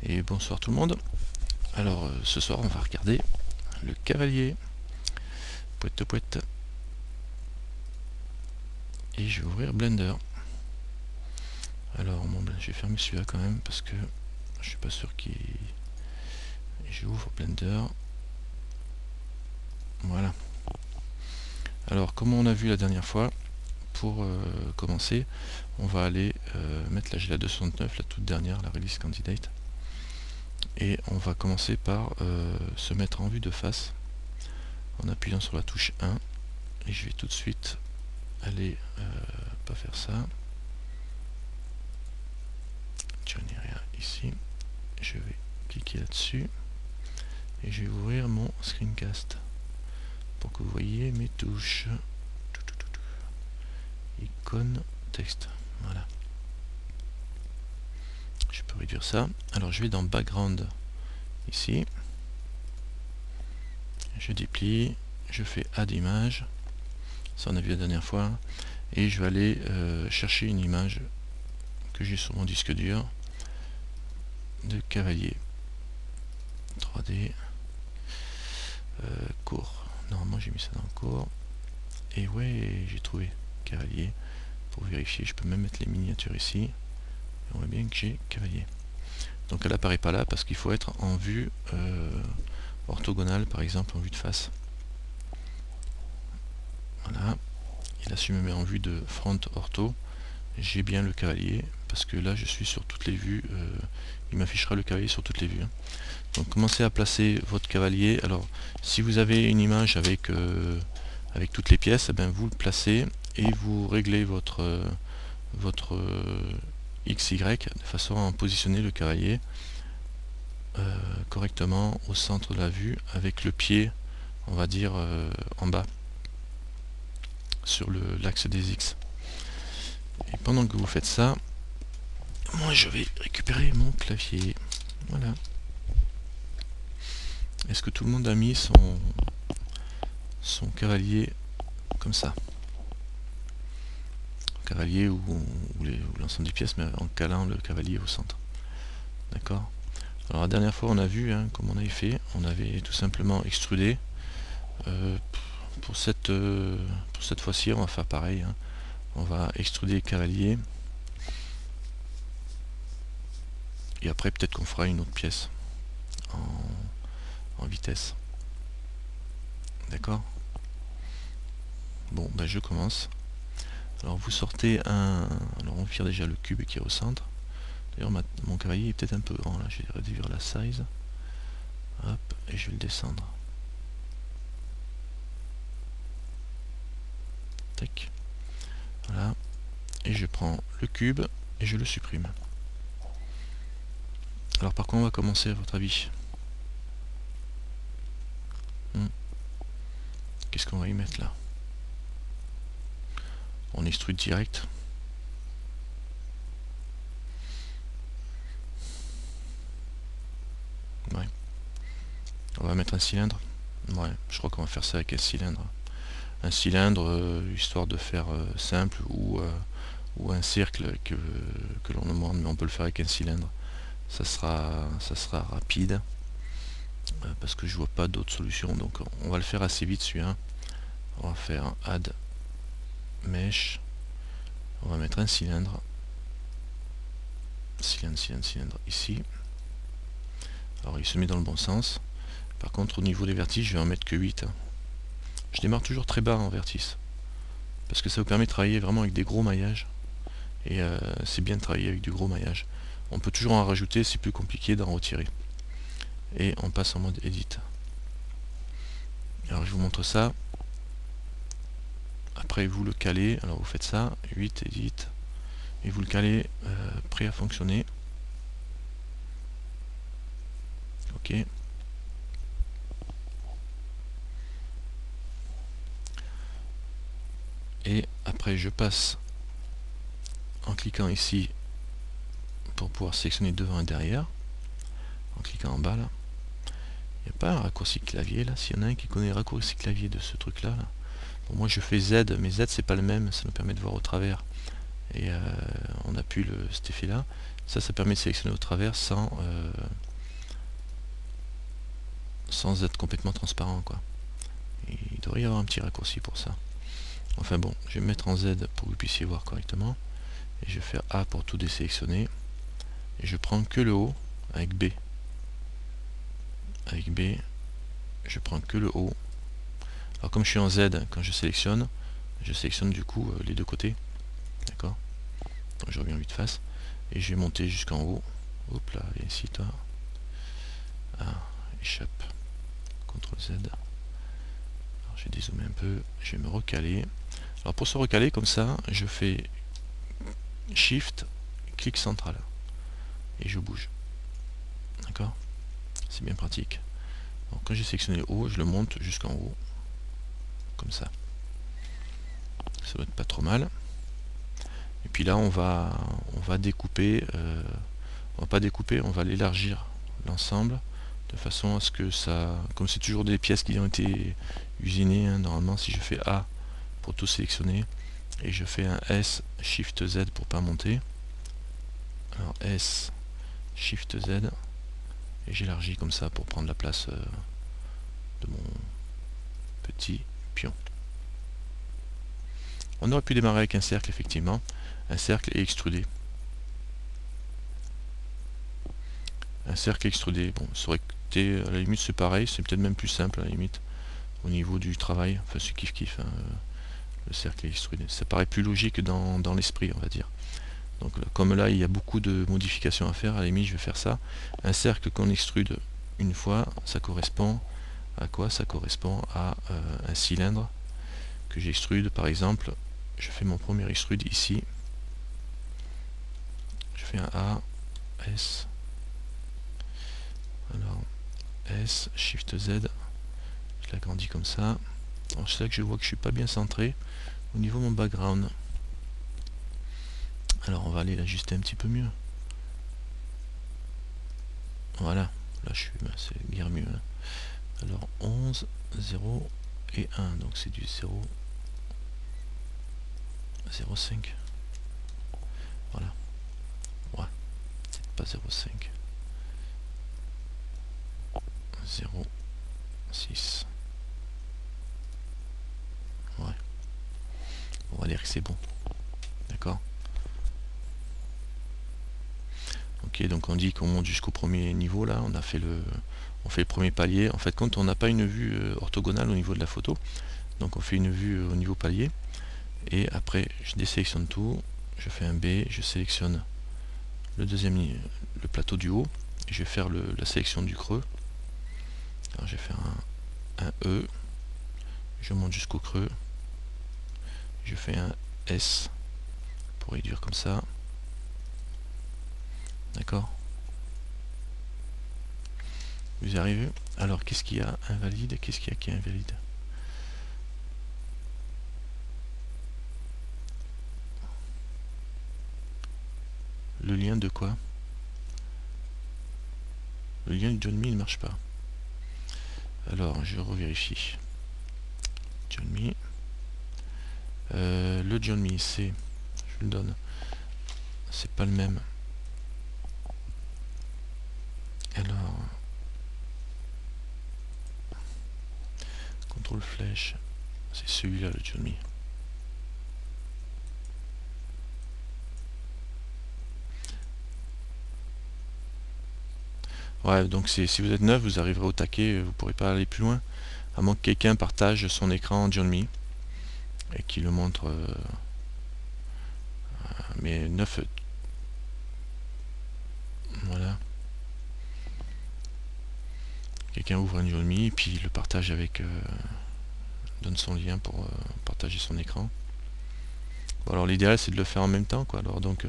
Et bonsoir tout le monde. Alors ce soir on va regarder le cavalier. Pouette pouette. Et je vais ouvrir Blender. Alors bon, je vais fermer celui-là quand même parce que je suis pas sûr qu'il... J'ouvre Blender. Voilà. Alors comme on a vu la dernière fois, pour commencer, on va aller mettre la GLA 269, la toute dernière, la release candidate. Et on va commencer par se mettre en vue de face en appuyant sur la touche 1. Et je vais tout de suite aller pas faire ça. Je n'ai rien ici. Je vais cliquer là-dessus et je vais ouvrir mon screencast pour que vous voyez mes touches. Icône, texte. Voilà. Je peux réduire ça. Alors je vais dans background ici. Je déplie. Je fais add image. Ça on a vu la dernière fois. Et je vais aller chercher une image que j'ai sur mon disque dur de cavalier 3D court. Normalement j'ai mis ça dans le court. Et ouais, j'ai trouvé cavalier. Pour vérifier, je peux même mettre les miniatures ici. Et on voit bien que j'ai cavalier. Donc elle apparaît pas là parce qu'il faut être en vue orthogonale, par exemple en vue de face. Voilà. Et là, si je me mets en vue de front ortho, j'ai bien le cavalier parce que là je suis sur toutes les vues. Il m'affichera le cavalier sur toutes les vues. Donc commencez à placer votre cavalier. Alors si vous avez une image avec toutes les pièces, eh bien, vous le placez et vous réglez votre XY de façon à positionner le cavalier correctement au centre de la vue avec le pied, on va dire, en bas sur l'axe des X. Et pendant que vous faites ça, moi je vais récupérer mon clavier. Voilà. Est-ce que tout le monde a mis son cavalier comme ça? Cavalier ou l'ensemble des pièces, mais en calant le cavalier au centre. D'accord. Alors la dernière fois on a vu comme on avait fait, on avait tout simplement extrudé. Pour cette fois-ci on va faire pareil. On va extruder cavalier. Et après peut-être qu'on fera une autre pièce en vitesse. D'accord. Bon, ben je commence. Alors vous sortez alors on vire déjà le cube qui est au centre. D'ailleurs mon cavalier est peut-être un peu grand là, je vais réduire la size. Hop, et je vais le descendre. Tac. Voilà. Et je prends le cube et je le supprime. Alors par contre on va commencer à votre avis. Qu'est-ce qu'on va y mettre là? On extrude direct. Ouais. On va mettre un cylindre. Ouais, je crois qu'on va faire ça avec un cylindre. Un cylindre, histoire de faire simple, ou un cercle que l'on demande, mais on peut le faire avec un cylindre. Ça sera rapide, parce que je vois pas d'autre solution. Donc on va le faire assez vite celui-là. On va faire un add mesh. On va mettre un cylindre. Cylindre ici. Alors il se met dans le bon sens. Par contre au niveau des vertices, je vais en mettre que 8. Je démarre toujours très bas en vertice. Parce que ça vous permet de travailler vraiment avec des gros maillages. Et c'est bien de travailler avec du gros maillage. On peut toujours en rajouter, c'est plus compliqué d'en retirer. Et on passe en mode edit. Alors je vous montre ça. Après vous le calez, alors vous faites ça, 8, edit, et vous le calez prêt à fonctionner. Ok. Et après je passe en cliquant ici pour pouvoir sélectionner devant et derrière. En cliquant en bas là. Il n'y a pas un raccourci clavier là? S'il y en a un qui connaît le raccourci clavier de ce truc là. Bon, moi je fais Z, mais Z c'est pas le même, ça nous permet de voir au travers. Et on n'a plus cet effet là. Ça permet de sélectionner au travers sans sans être complètement transparent, quoi. Et il devrait y avoir un petit raccourci pour ça. Enfin bon, je vais me mettre en Z pour que vous puissiez voir correctement. Et je vais faire A pour tout désélectionner. Et je prends que le haut avec B. Avec B, je prends que le haut. Alors comme je suis en Z, quand je sélectionne du coup les deux côtés. D'accord. Donc je reviens vite face. Et je vais monter jusqu'en haut. Hop là, et ici toi. Ah, échappe. CTRL Z. Alors je vais dézoomer un peu. Je vais me recaler. Alors pour se recaler comme ça, je fais Shift, clic central. Et je bouge. D'accord. C'est bien pratique. Alors, quand j'ai sélectionné le haut, je le monte jusqu'en haut. Comme ça. Ça doit être pas trop mal. Et puis là, on va découper. On va pas découper, on va l'élargir l'ensemble de façon à ce que ça, comme c'est toujours des pièces qui ont été usinées, hein, normalement si je fais A pour tout sélectionner et je fais un S Shift Z pour pas monter, alors S Shift Z et j'élargis comme ça pour prendre la place de mon petit pion. On aurait pu démarrer avec un cercle, effectivement, un cercle et extruder. Un cercle extrudé, bon, ça aurait été, à la limite c'est pareil, c'est peut-être même plus simple à la limite, au niveau du travail, enfin c'est kiff-kiff, hein, le cercle extrudé. Ça paraît plus logique dans l'esprit, on va dire. Donc comme là il y a beaucoup de modifications à faire, à la limite je vais faire ça. Un cercle qu'on extrude une fois, ça correspond à quoi? Ça correspond à un cylindre que j'extrude, par exemple. Je fais mon premier extrude ici. Je fais un A, S, alors S, Shift Z, je l'agrandis comme ça. Alors c'est là que je vois que je suis pas bien centré au niveau de mon background. Alors on va aller l'ajuster un petit peu mieux. Voilà, là je suis, c'est guère mieux. Hein. Alors 11, 0 et 1, donc c'est du 0, 0,5. Voilà, ouais, c'est pas 0,5. 0,6. Ouais, on va dire que c'est bon. D'accord. Ok, donc on dit qu'on monte jusqu'au premier niveau là, on fait le premier palier. En fait, quand on n'a pas une vue orthogonale au niveau de la photo, donc on fait une vue au niveau palier, et après je désélectionne tout, je fais un B, je sélectionne le deuxième, le plateau du haut, et je vais faire la sélection du creux. Alors je vais faire un E, je monte jusqu'au creux, je fais un S pour réduire comme ça. D'accord. Vous y arrivez? Alors qu'est-ce qu'il y a invalide? Qu'est-ce qu'il y a qui est invalide? Le lien de quoi? Le lien de John Me ne marche pas. Alors je revérifie. John Me. Le John Me, c'est, je le donne, c'est pas le même. Alors, contrôle flèche, c'est celui-là le John Me. Ouais, donc si vous êtes neuf, vous arriverez au taquet, vous pourrez pas aller plus loin, à moins que quelqu'un partage son écran John Me et qu'il le montre. Mais neuf, voilà. Quelqu'un ouvre un John Me et puis le partage avec, donne son lien pour partager son écran. Bon, alors l'idéal c'est de le faire en même temps, quoi. Alors donc,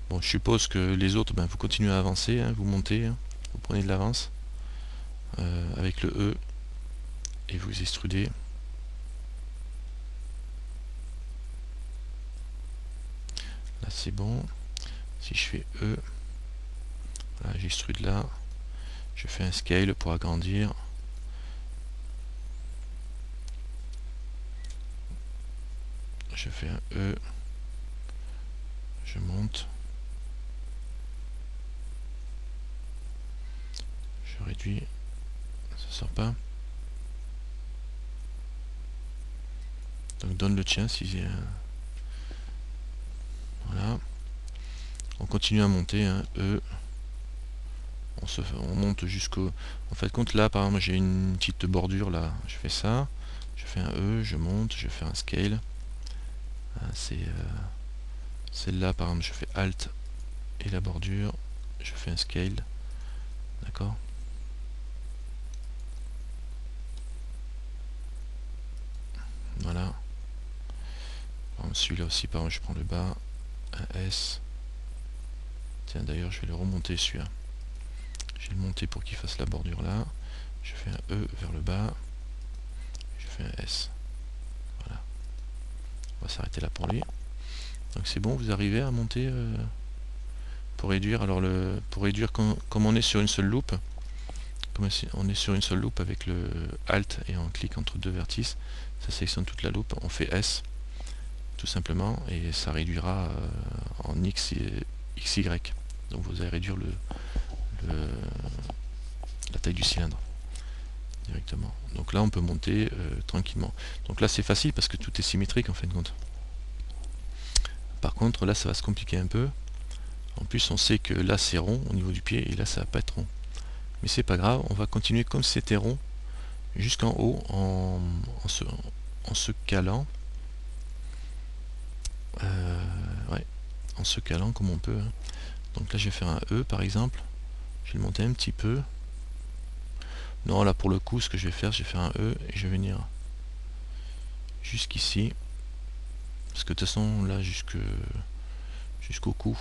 bon, je suppose que les autres, ben, vous continuez à avancer, hein, vous montez, hein, vous prenez de l'avance avec le E et vous extrudez. Là c'est bon. Si je fais E, voilà, j'extrude là. Je fais un scale pour agrandir. Je fais un E. Je monte. Je réduis. Ça sort pas. Donc donne le tien si voilà. On continue à monter, hein, E. On monte jusqu'au... En fait, compte là, par exemple, j'ai une petite bordure là. Je fais ça. Je fais un E, je monte, je fais un scale. C'est celle-là, par exemple, je fais Alt et la bordure. Je fais un scale. D'accord? Voilà. Celui-là aussi, par exemple, je prends le bas. Un S. Tiens, d'ailleurs, je vais le remonter celui-là. Je vais le monter pour qu'il fasse la bordure là. Je fais un E vers le bas. Je fais un S. Voilà. On va s'arrêter là pour lui. Donc c'est bon, vous arrivez à monter pour réduire. Alors pour réduire, comme on est sur une seule loupe, comme on est sur une seule loupe avec le Alt et on clique entre deux vertices, ça sélectionne toute la loupe. On fait S tout simplement et ça réduira en X et XY. Donc vous allez réduire la taille du cylindre directement. Donc là on peut monter tranquillement. Donc là c'est facile parce que tout est symétrique en fin de compte. Par contre là ça va se compliquer un peu. En plus on sait que là c'est rond au niveau du pied et là ça va pas être rond. Mais c'est pas grave, on va continuer comme si c'était rond jusqu'en haut en se calant. Ouais, en se calant comme on peut. Hein. Donc là je vais faire un E par exemple. Je vais le monter un petit peu. Non, là pour le coup, ce que je vais faire un E et je vais venir jusqu'ici. Parce que de toute façon, là jusqu'au cou.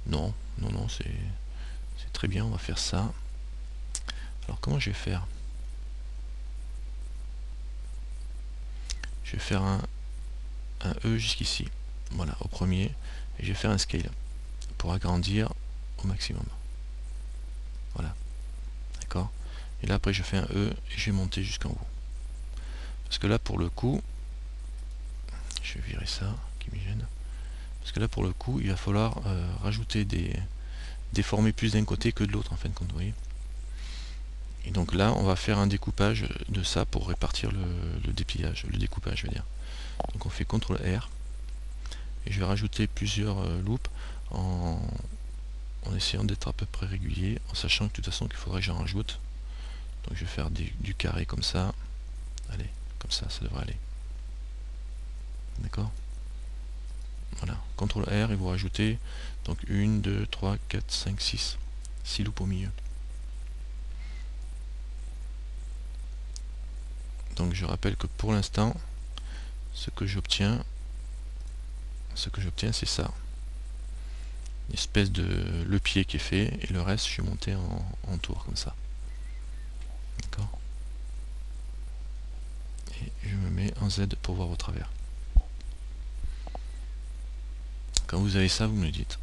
Non, non, non, c'est très bien, on va faire ça. Alors comment je vais faire? Je vais faire un E jusqu'ici. Voilà, au premier. Et je vais faire un scale pour agrandir au maximum. Voilà. D'accord? Et là après je fais un E et je vais monter jusqu'en haut. Parce que là pour le coup, je vais virer ça qui me gêne. Parce que là pour le coup, il va falloir rajouter déformer plus d'un côté que de l'autre en fin de compte, vous voyez. Et donc là, on va faire un découpage de ça pour répartir le dépliage, le découpage, je veux dire. Donc on fait CTRL R et je vais rajouter plusieurs loupes en essayant d'être à peu près régulier, en sachant que de toute façon qu'il faudrait que j'en rajoute. Donc je vais faire du carré comme ça. Allez, comme ça devrait aller. D'accord? Voilà, CTRL R et vous rajoutez donc 1, 2, 3, 4, 5, 6. 6 loupes au milieu. Donc je rappelle que pour l'instant, ce que j'obtiens c'est ça. Une espèce de le pied qui est fait et le reste je suis monté en tour comme ça. D'accord? Et je me mets en Z pour voir au travers. Quand vous avez ça, vous me le dites.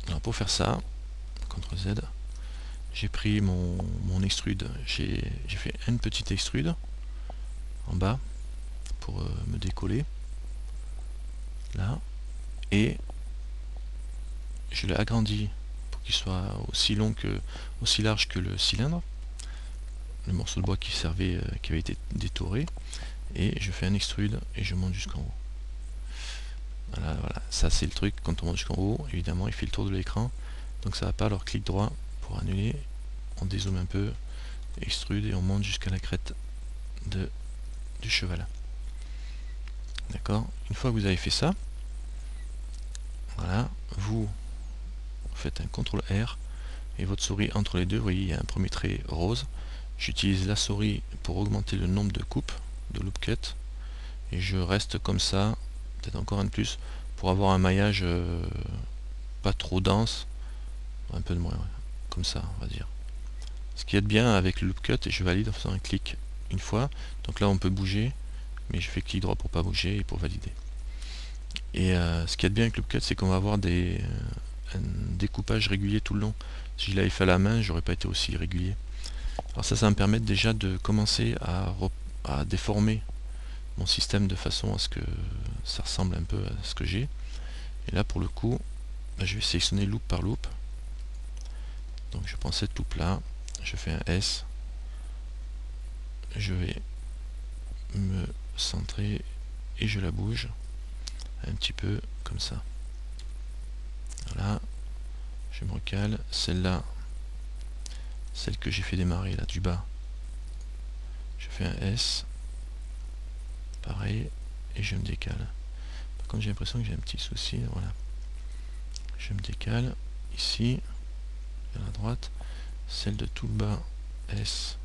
Alors pour faire ça, CTRL Z, j'ai pris mon extrude, j'ai fait une petite extrude en bas pour me décoller là et je l'ai agrandi pour qu'il soit aussi large que le cylindre, le morceau de bois qui servait, qui avait été détouré, et je fais un extrude et je monte jusqu'en haut. Voilà, ça c'est le truc, quand on monte jusqu'en haut, évidemment il fait le tour de l'écran, donc ça va pas, alors clic droit pour annuler, on dézoome un peu, extrude et on monte jusqu'à la crête du cheval. D'accord? Une fois que vous avez fait ça, voilà, vous faites un CTRL R et votre souris entre les deux, vous voyez, il y a un premier trait rose. J'utilise la souris pour augmenter le nombre de coupes, de loop cut, et je reste comme ça, peut-être encore un de plus, pour avoir un maillage pas trop dense, un peu de moins, ouais, comme ça, on va dire. Ce qui est bien avec le loop cut, et je valide en faisant un clic une fois, donc là on peut bouger, mais je fais clic droit pour pas bouger et pour valider. Et ce qui est bien avec le loop cut, c'est qu'on va avoir un découpage régulier tout le long. Si je l'avais fait à la main, j'aurais pas été aussi régulier. Alors ça va me permettre déjà de commencer à déformer mon système de façon à ce que ça ressemble un peu à ce que j'ai. Et là pour le coup, je vais sélectionner loop par loop. Donc je prends cette loupe là, je fais un S, je vais me centrer et je la bouge un petit peu comme ça. Voilà, je me recale. Celle-là, celle que j'ai fait démarrer là du bas, je fais un S, pareil, et je me décale. Par contre j'ai l'impression que j'ai un petit souci, voilà. Je me décale ici, vers la droite, celle de tout le bas, S,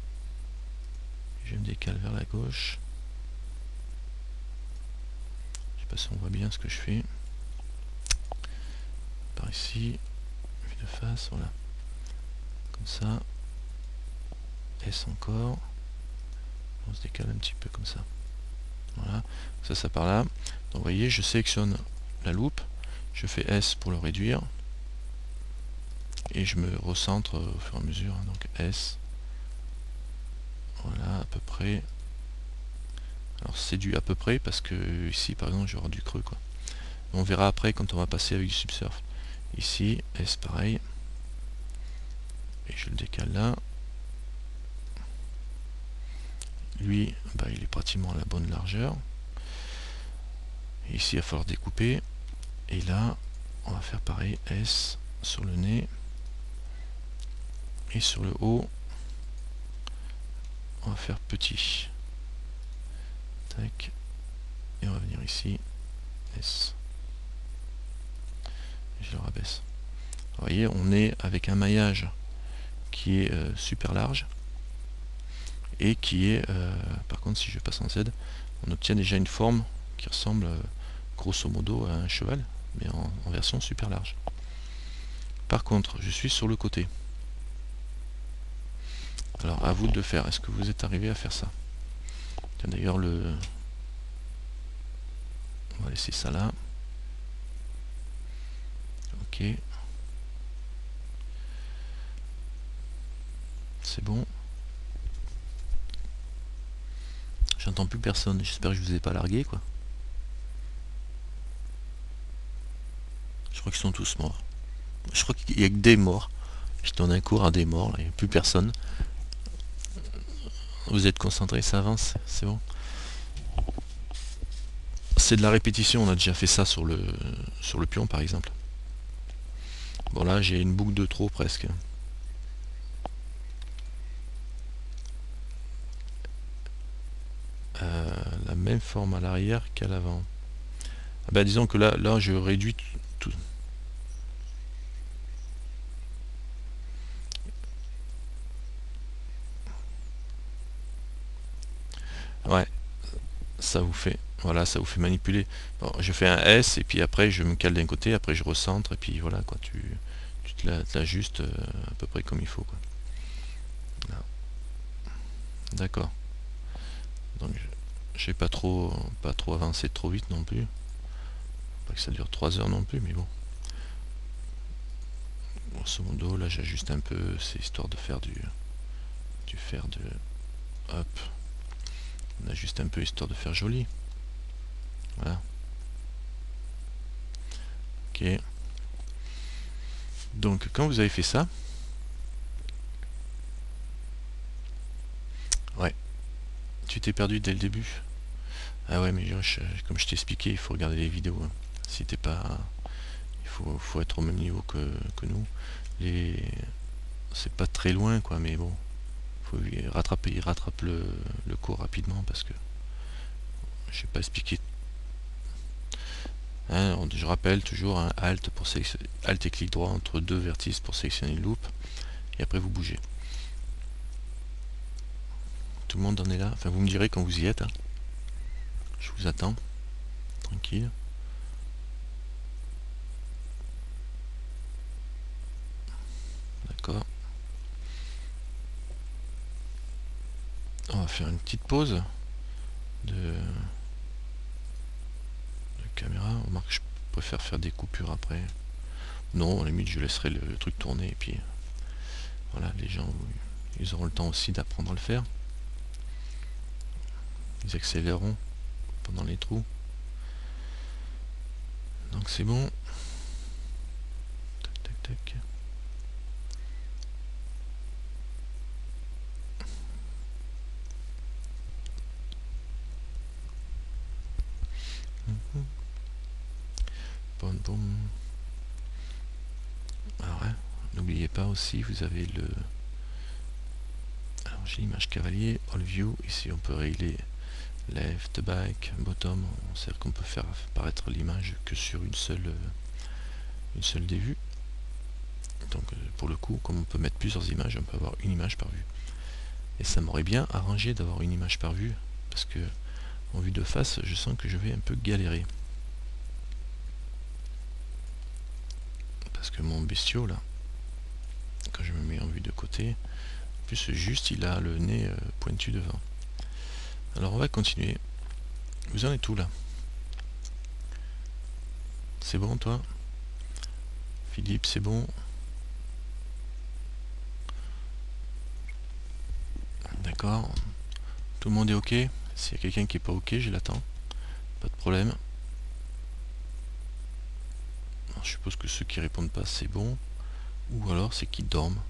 je me décale vers la gauche. Je sais pas si on voit bien ce que je fais. Par ici, vue de face, voilà. Comme ça. S encore. On se décale un petit peu comme ça. Voilà. Ça par là. Donc vous voyez, je sélectionne la loupe. Je fais S pour le réduire. Et je me recentre au fur et à mesure. Donc S. Voilà, à peu près. Alors c'est du à peu près parce que ici par exemple je vais avoir du creux quoi. On verra après quand on va passer avec du subsurf. Ici, S pareil. Et je le décale là. Lui, bah, il est pratiquement à la bonne largeur. Et ici, il va falloir découper. Et là, on va faire pareil, S sur le nez. Et sur le haut, on va faire petit. Tac. Et on va venir ici, S. Et je le rabaisse. Vous voyez, on est avec un maillage qui est super large. Et qui est, par contre, si je passe en Z, on obtient déjà une forme qui ressemble grosso modo à un cheval, mais en version super large. Par contre, je suis sur le côté. Alors, à vous de le faire. Est-ce que vous êtes arrivé à faire ça? D'ailleurs, on va laisser ça là. Ok. C'est bon. J'entends plus personne. J'espère que je vous ai pas largué, quoi. Je crois qu'ils sont tous morts. Je crois qu'il y a que des morts. Je donne un cours à des morts, là. Il n'y a plus personne. Vous êtes concentrés, ça avance, c'est bon. C'est de la répétition, on a déjà fait ça sur le pion par exemple. Bon là j'ai une boucle de trop presque. La même forme à l'arrière qu'à l'avant. Ah bah, disons que là je réduis tout. Ouais, ça vous fait. Voilà, ça vous fait manipuler. Bon, je fais un S et puis après je me cale d'un côté, après je recentre et puis voilà quoi, tu te l'ajustes à peu près comme il faut quoi. D'accord. Donc j'ai pas trop avancé trop vite non plus. Pas que ça dure 3 heures non plus, mais bon. Grosso modo, là j'ajuste un peu, c'est histoire de faire du fer de. Hop. On ajuste un peu histoire de faire joli. Voilà. Ok. Donc quand vous avez fait ça, ouais, tu t'es perdu dès le début. Ah ouais, mais comme je t'ai expliqué, il faut regarder les vidéos. Hein. Si t'es pas, il faut être au même niveau que nous. C'est pas très loin, quoi, mais bon, faut rattraper, il rattrape le cours rapidement parce que je n'ai pas expliqué. Hein, je rappelle toujours un Alt pour Alt et clic droit entre deux vertices pour sélectionner une loupe et après vous bougez. Tout le monde en est là. Enfin, vous me direz quand vous y êtes. Hein. Je vous attends. Tranquille. D'accord. On va faire une petite pause de caméra. Remarque, je préfère faire des coupures après. Non, à la limite, je laisserai le truc tourner et puis voilà, les gens ils auront le temps aussi d'apprendre à le faire. Ils accéléreront pendant les trous. Donc c'est bon. Tac, tac, tac. Boum. Alors hein, n'oubliez pas aussi, vous avez le... Alors j'ai l'image cavalier, all view, ici on peut régler left, back, bottom, c'est-à-dire qu'on peut faire apparaître l'image que sur une seule des vues. Donc pour le coup, comme on peut mettre plusieurs images, on peut avoir une image par vue. Et ça m'aurait bien arrangé d'avoir une image par vue, parce que en vue de face, je sens que je vais un peu galérer. Parce que mon bestiau là, quand je me mets en vue de côté, en plus juste il a le nez pointu devant. Alors on va continuer. Vous en êtes où là? C'est bon toi? Philippe, c'est bon? D'accord. Tout le monde est ok? S'il y a quelqu'un qui est pas ok, je l'attends. Pas de problème. Alors, je suppose que ceux qui répondent pas, c'est bon. Ou alors c'est qu'ils dorment.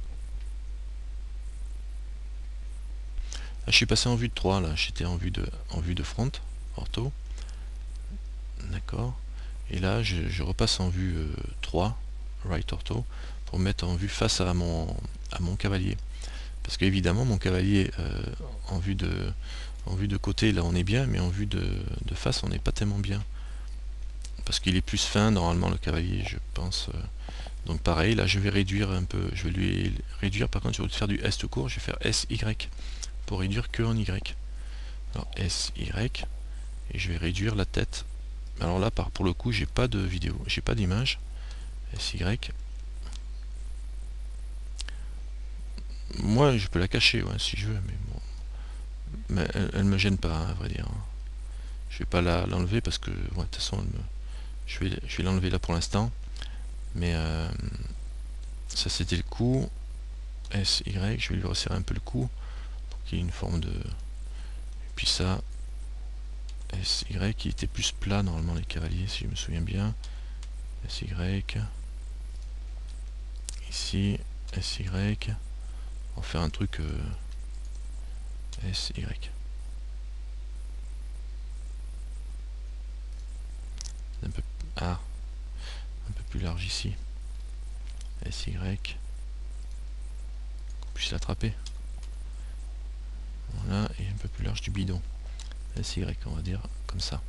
Ah, je suis passé en vue de 3 là. J'étais en vue de front, ortho. D'accord. Et là, je repasse en vue 3, right ortho, pour me mettre en vue face à mon cavalier. Parce qu'évidemment, mon cavalier en vue de côté, là on est bien, mais en vue de face, on n'est pas tellement bien. Parce qu'il est plus fin, normalement, le cavalier, je pense. Donc pareil, là je vais réduire un peu, je vais lui réduire, par contre, au lieu de faire du S tout court, je vais faire SY, pour réduire que en Y. Alors SY, et je vais réduire la tête. Alors là, pour le coup, j'ai pas de vidéo, j'ai pas d'image. SY. Moi, je peux la cacher, ouais, si je veux, mais bon. Mais elle me gêne pas, à vrai dire. Je vais pas l'enlever parce que, ouais, de toute façon, je vais l'enlever là pour l'instant. Mais ça, c'était le cou. SY, je vais lui resserrer un peu le cou pour qu'il y ait une forme de... Et puis ça, SY, qui était plus plat normalement les cavaliers, si je me souviens bien. SY. Ici, SY. On va faire un truc SY. Un peu, un peu plus large ici. SY. Qu'on puisse l'attraper. Voilà, et un peu plus large du bidon. SY, on va dire comme ça.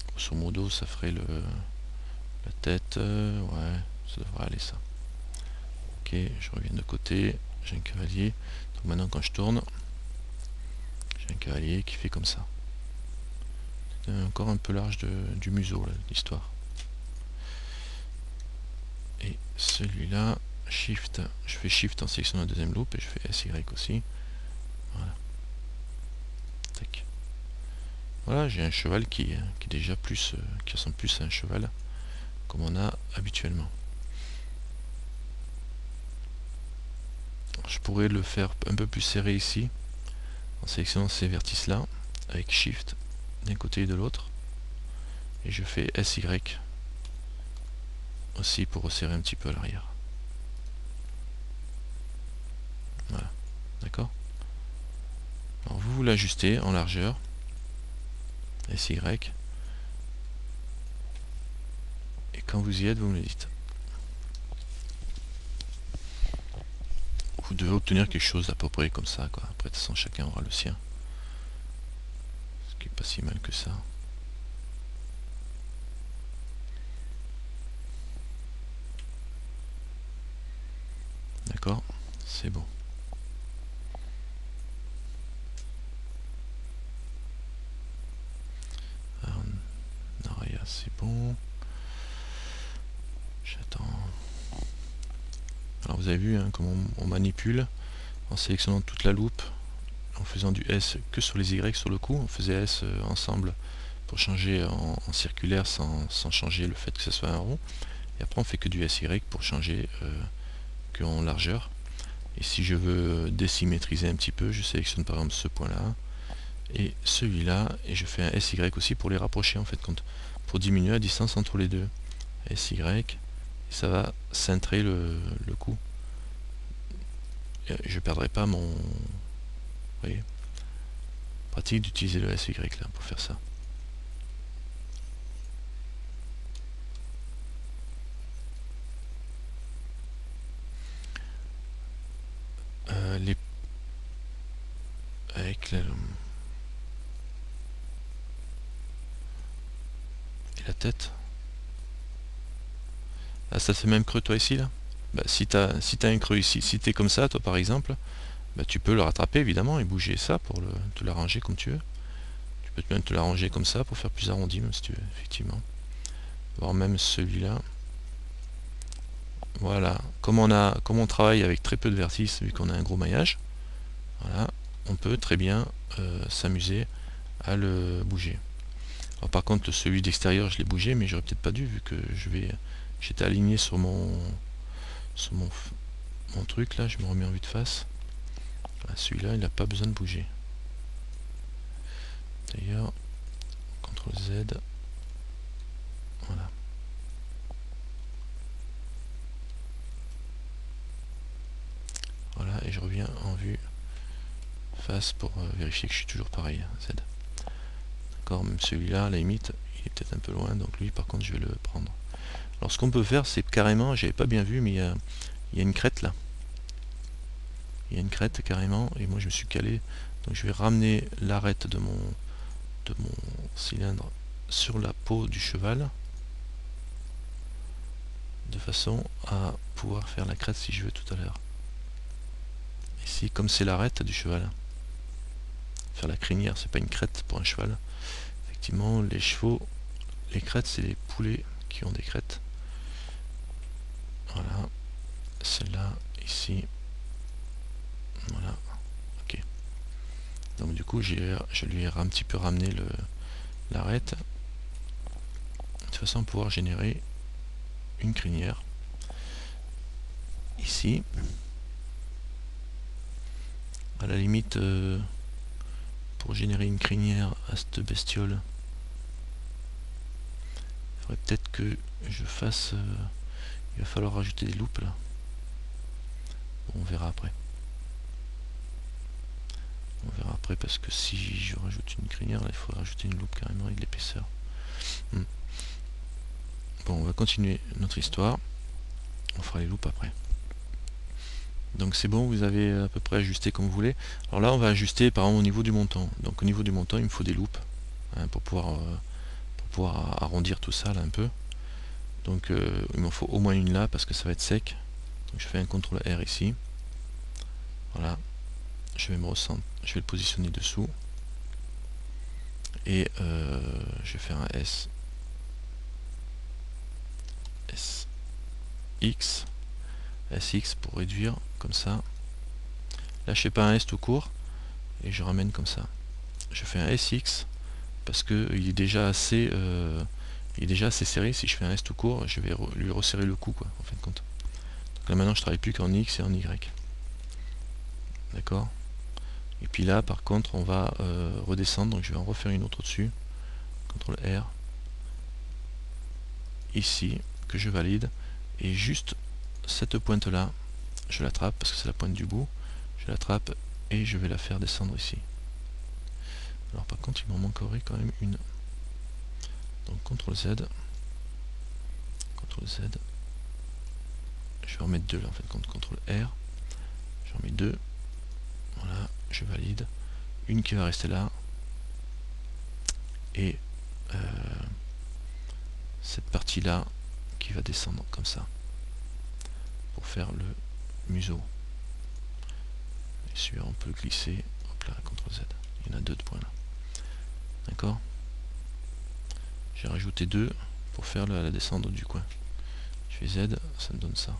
Grosso modo, ça ferait la tête. Ouais, ça devrait aller ça. Ok, je reviens de côté. J'ai un cavalier. Donc maintenant, quand je tourne, j'ai un cavalier qui fait comme ça. Encore un peu large du museau, l'histoire. Et celui-là, Shift, je fais Shift en sélectionnant la deuxième loupe et je fais SY aussi. Voilà. Tac. Voilà, j'ai un cheval qui est déjà plus, qui ressemble plus à un cheval comme on a habituellement. Alors, je pourrais le faire un peu plus serré ici en sélectionnant ces vertices là avec Shift d'un côté et de l'autre, et je fais SY aussi pour resserrer un petit peu à l'arrière. Voilà, d'accord. Alors vous l'ajustez en largeur, SY, et quand vous y êtes, vous me le dites. Vous devez obtenir quelque chose à peu près comme ça, quoi. Après, de toute façon, chacun aura le sien. Ce qui est pas si mal que ça. D'accord, c'est bon. Naria, c'est bon. J'attends. Alors vous avez vu hein, comment on manipule en sélectionnant toute la loupe, en faisant du S que sur les Y sur le coup. On faisait S ensemble pour changer en circulaire sans changer le fait que ce soit un rond. Et après on fait que du SY pour changer que en largeur. Et si je veux désymétriser un petit peu, je sélectionne par exemple ce point là et celui-là, et je fais un SY aussi pour les rapprocher en fait, pour diminuer la distance entre les deux. SY, et ça va cintrer le coup. Et je perdrai pas mon... Vous voyez, pratique d'utiliser le SY là pour faire ça. avec et la tête. Ah, ça fait même creux toi ici là. Bah, si tu as un creux ici, si tu es comme ça toi par exemple, bah, tu peux le rattraper évidemment et bouger ça pour te l'arranger comme tu veux. Tu peux même te l'arranger comme ça pour faire plus arrondi même si tu veux, effectivement. Voire même celui-là. Voilà, comme on travaille avec très peu de vertices vu qu'on a un gros maillage, voilà, on peut très bien s'amuser à le bouger. Alors par contre celui d'extérieur je l'ai bougé mais j'aurais peut-être pas dû vu que j'étais aligné sur mon truc là, je me remets en vue de face. Celui-là il n'a pas besoin de bouger. D'ailleurs, CTRL Z, voilà. Voilà, et je reviens en vue face pour vérifier que je suis toujours pareil, Z. D'accord, même celui-là, à la limite, il est peut-être un peu loin, donc lui par contre je vais le prendre. Alors ce qu'on peut faire, c'est carrément, j'avais pas bien vu, mais il y a une crête là. Il y a une crête carrément, et moi je me suis calé, donc je vais ramener l'arête de mon cylindre sur la peau du cheval, de façon à pouvoir faire la crête si je veux tout à l'heure. Ici, comme c'est l'arête du cheval, faire la crinière, c'est pas une crête pour un cheval. Effectivement, les chevaux, les crêtes, c'est les poulets qui ont des crêtes. Voilà, celle-là, ici. Voilà, ok. Donc du coup, je lui ai un petit peu ramené l'arête, de façon à pouvoir générer une crinière. Ici. À la limite, pour générer une crinière à cette bestiole, il faudrait peut-être que je fasse... il va falloir rajouter des loupes là. Bon, on verra après. On verra après parce que si je rajoute une crinière, là, il faudrait rajouter une loupe carrément avec de l'épaisseur. Bon, on va continuer notre histoire. On fera les loupes après. Donc c'est bon, vous avez à peu près ajusté comme vous voulez. Alors là, on va ajuster par exemple au niveau du montant. Donc au niveau du montant, il me faut des loupes hein, pour pouvoir arrondir tout ça là un peu. Donc il m'en faut au moins une là parce que ça va être sec. Donc je fais un CTRL R ici. Voilà. Je vais le positionner dessous. Et je vais faire un SX pour réduire comme ça. Là je fais pas un S tout court et je ramène comme ça. Je fais un SX parce que il est déjà assez serré. Si je fais un S tout court, je vais lui resserrer le cou quoi en fin de compte. Donc là maintenant je travaille plus qu'en X et en Y. D'accord. Et puis là par contre on va redescendre, donc je vais en refaire une autre au-dessus. CTRL R ici que je valide et juste cette pointe là je l'attrape parce que c'est la pointe du bout, je l'attrape et je vais la faire descendre ici. Alors par contre il m'en manquerait quand même une, donc CTRL Z, je vais en mettre deux là en fait, CTRL R, j'en mets deux, voilà, je valide, une qui va rester là et cette partie là qui va descendre comme ça pour faire le museau. Et celui-là on peut le glisser, hop là, CTRL Z, il y en a deux de points là. D'accord. J'ai rajouté deux pour faire la descente du coin. Je fais Z, ça me donne ça.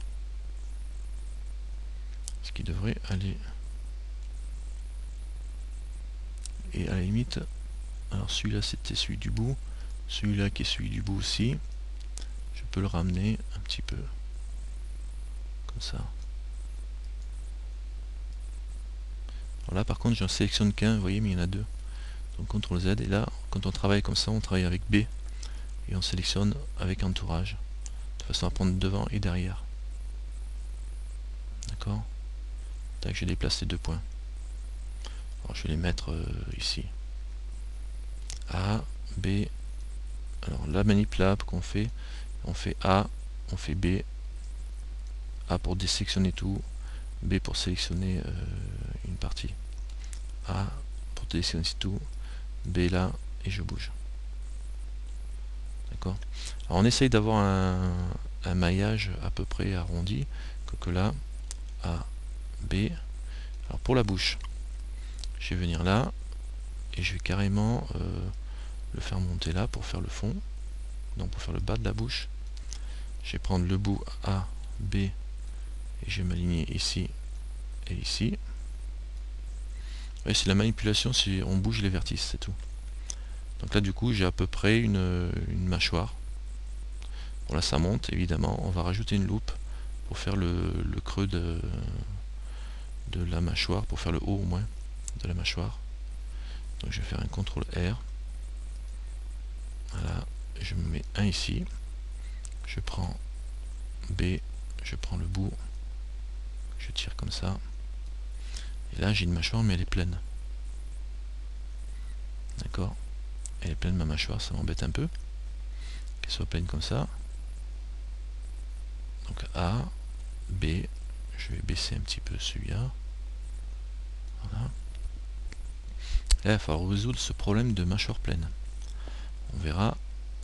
Ce qui devrait aller. Et à la limite, alors celui-là c'était celui du bout, celui-là qui est celui du bout aussi, je peux le ramener un petit peu. Comme ça. Alors là par contre j'en sélectionne qu'un, vous voyez, mais il y en a deux. Donc CTRL Z, et là, quand on travaille comme ça, on travaille avec B. Et on sélectionne avec entourage. De façon à prendre devant et derrière. D'accord. Tac, je déplace les deux points. Alors je vais les mettre ici. A, B. Alors la manip là qu'on fait, on fait A, on fait B. A pour désélectionner tout, B pour sélectionner une partie. A, pour sélectionner tout, B là, et je bouge. D'accord. Alors on essaye d'avoir un maillage à peu près arrondi, que là, A, B. Alors pour la bouche, je vais venir là, et je vais carrément le faire monter là pour faire le fond, donc pour faire le bas de la bouche. Je vais prendre le bout A, B, et je vais m'aligner ici et ici. Et c'est la manipulation, si on bouge les vertices, c'est tout. Donc là du coup j'ai à peu près une mâchoire. Bon là ça monte évidemment, on va rajouter une loupe pour faire le creux de la mâchoire, pour faire le haut au moins de la mâchoire. Donc je vais faire un CTRL R. Voilà, je me mets un ici. Je prends B, je prends le bout, je tire comme ça. Et là j'ai une mâchoire mais elle est pleine. D'accord. Elle est pleine ma mâchoire, ça m'embête un peu. Qu'elle soit pleine comme ça. Donc A, B, je vais baisser un petit peu celui-là. Voilà. Là, il va falloir résoudre ce problème de mâchoire pleine. On verra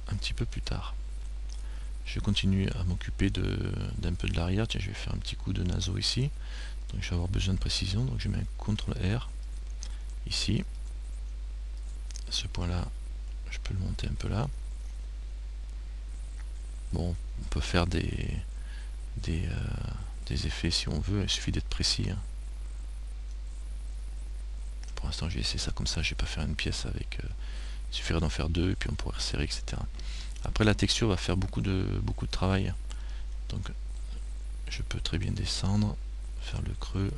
un petit peu plus tard. Je continue à m'occuper d'un peu de l'arrière. Tiens, je vais faire un petit coup de naseau ici. Donc je vais avoir besoin de précision. Donc je mets un CTRL R ici. Ce point-là, je peux le monter un peu là. Bon, on peut faire des effets si on veut. Il suffit d'être précis. Hein. Pour l'instant, je vais essayer ça comme ça. Je vais pas faire une pièce avec. Il suffirait d'en faire deux et puis on pourrait resserrer, etc. Après, la texture va faire beaucoup de travail. Donc, je peux très bien descendre, faire le creux.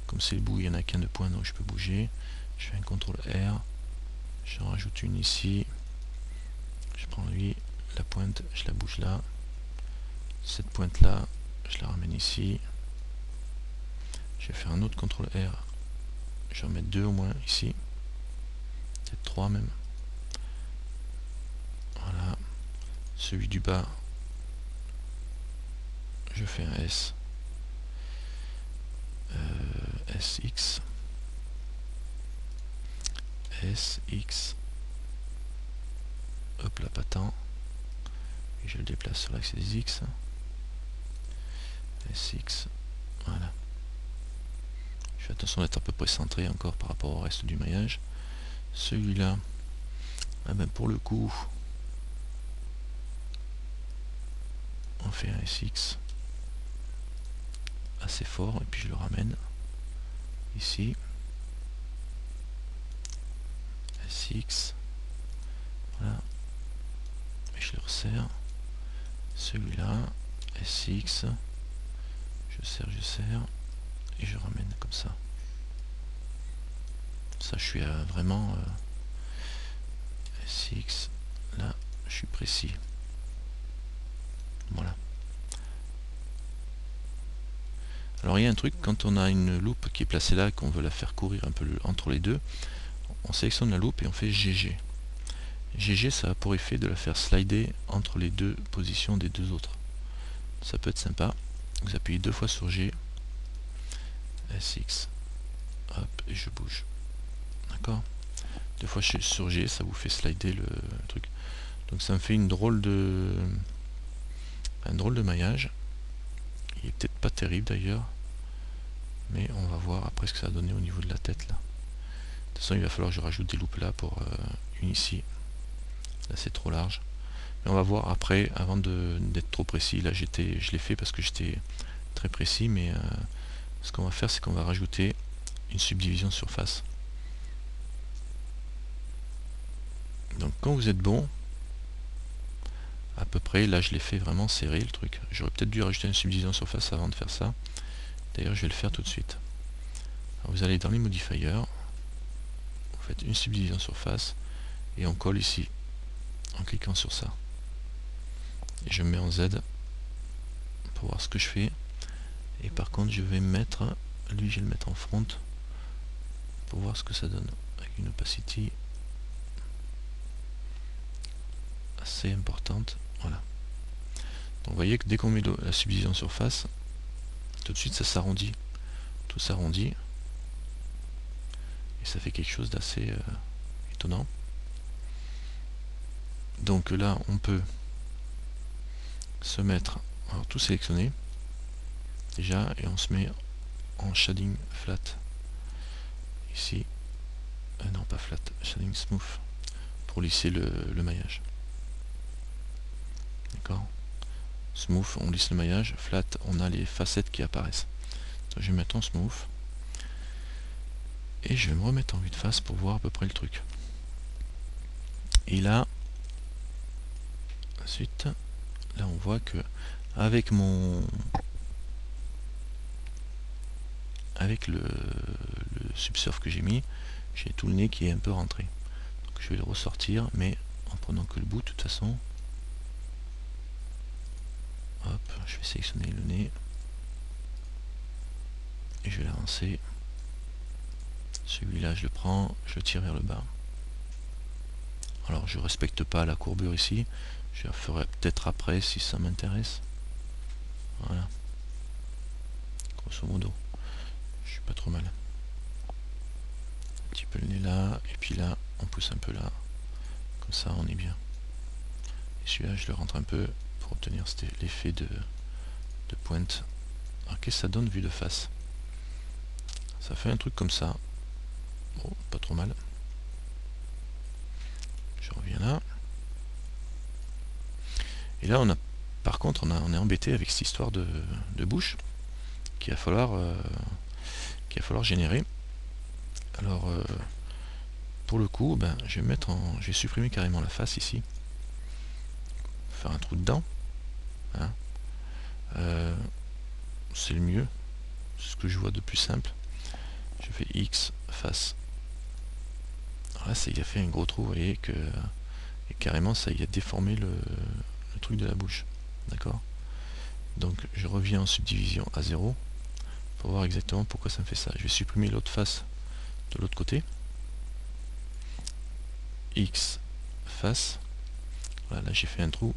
Comme c'est le bout, il n'y en a qu'un de point, donc je peux bouger. Je fais un CTRL R. J'en rajoute une ici. Je prends lui, la pointe, je la bouge là. Cette pointe là, je la ramène ici. Je vais faire un autre CTRL R. Je vais en mettre deux au moins ici. Peut-être trois même. Voilà. Celui du bas, je fais un S. SX. SX. Hop là, patent. Et je le déplace sur l'axe des X. SX. Voilà. Je fais attention d'être à peu près centré encore par rapport au reste du maillage. Celui-là, ah ben pour le coup, on fait un SX assez fort et puis je le ramène ici. SX. Voilà. Et je le resserre. Celui-là, SX. Je serre. Et je ramène comme ça. Ça, je suis vraiment SX. Là, je suis précis. Voilà. Alors il y a un truc, quand on a une loupe qui est placée là, qu'on veut la faire courir un peu entre les deux, on sélectionne la loupe et on fait GG. GG, ça a pour effet de la faire slider entre les deux positions des deux autres. Ça peut être sympa. Vous appuyez deux fois sur G, SX, hop, et je bouge. D'accord. Deux fois sur G, ça vous fait slider le truc. Donc ça me fait un drôle de maillage. Il est peut-être pas terrible d'ailleurs, mais on va voir après ce que ça a donné au niveau de la tête là. De toute façon, il va falloir que je rajoute des loupes là pour une ici. Là c'est trop large. Mais on va voir après, avant d'être trop précis. Là je l'ai fait parce que j'étais très précis, mais ce qu'on va faire, c'est qu'on va rajouter une subdivision surface. Donc quand vous êtes bon, à peu près, là je l'ai fait vraiment serré le truc. J'aurais peut-être dû rajouter une subdivision surface avant de faire ça. D'ailleurs je vais le faire tout de suite. Alors, vous allez dans les modifiers, vous faites une subdivision surface et on colle ici en cliquant sur ça. Et je me mets en Z pour voir ce que je fais. Et par contre je vais mettre, lui je vais le mettre en front pour voir ce que ça donne. Avec une opacity assez importante. Voilà. Donc vous voyez que dès qu'on met la subdivision surface, tout de suite ça s'arrondit. Tout s'arrondit. Et et ça fait quelque chose d'assez étonnant. Donc là on peut se mettre, alors tout sélectionner déjà, et on se met en shading flat ici, non pas flat, shading smooth, pour lisser le maillage. D'accord, smooth on lisse le maillage, flat on a les facettes qui apparaissent. Donc, je vais mettre en smooth et je vais me remettre en vue de face pour voir à peu près le truc. Et là ensuite, là on voit que avec le subsurf que j'ai mis, j'ai tout le nez qui est un peu rentré. Donc je vais le ressortir, mais en prenant que le bout de toute façon. Hop, je vais sélectionner le nez et je vais l'avancer. Celui-là je le prends, je le tire vers le bas. Alors je respecte pas la courbure ici, je la ferai peut-être après si ça m'intéresse. Voilà, grosso modo, je suis pas trop mal. Un petit peu le nez là, et puis là on pousse un peu là, comme ça on est bien. Et celui-là je le rentre un peu pour obtenir l'effet de pointe. Alors qu'est-ce que ça donne vu de face? Ça fait un truc comme ça. Bon, pas trop mal. Je reviens là. Et là, par contre, on est embêté avec cette histoire de bouche qu'il va falloir générer. Alors, pour le coup, ben, je vais supprimer carrément la face ici. Faire un trou dedans. Hein. C'est le mieux. C'est ce que je vois de plus simple. Je fais X, face. Alors là, il a fait un gros trou, vous voyez que... Et carrément, ça y a déformé le truc de la bouche. D'accord? Donc, je reviens en subdivision à 0 pour voir exactement pourquoi ça me fait ça. Je vais supprimer l'autre face de l'autre côté. X, face. Voilà, là, j'ai fait un trou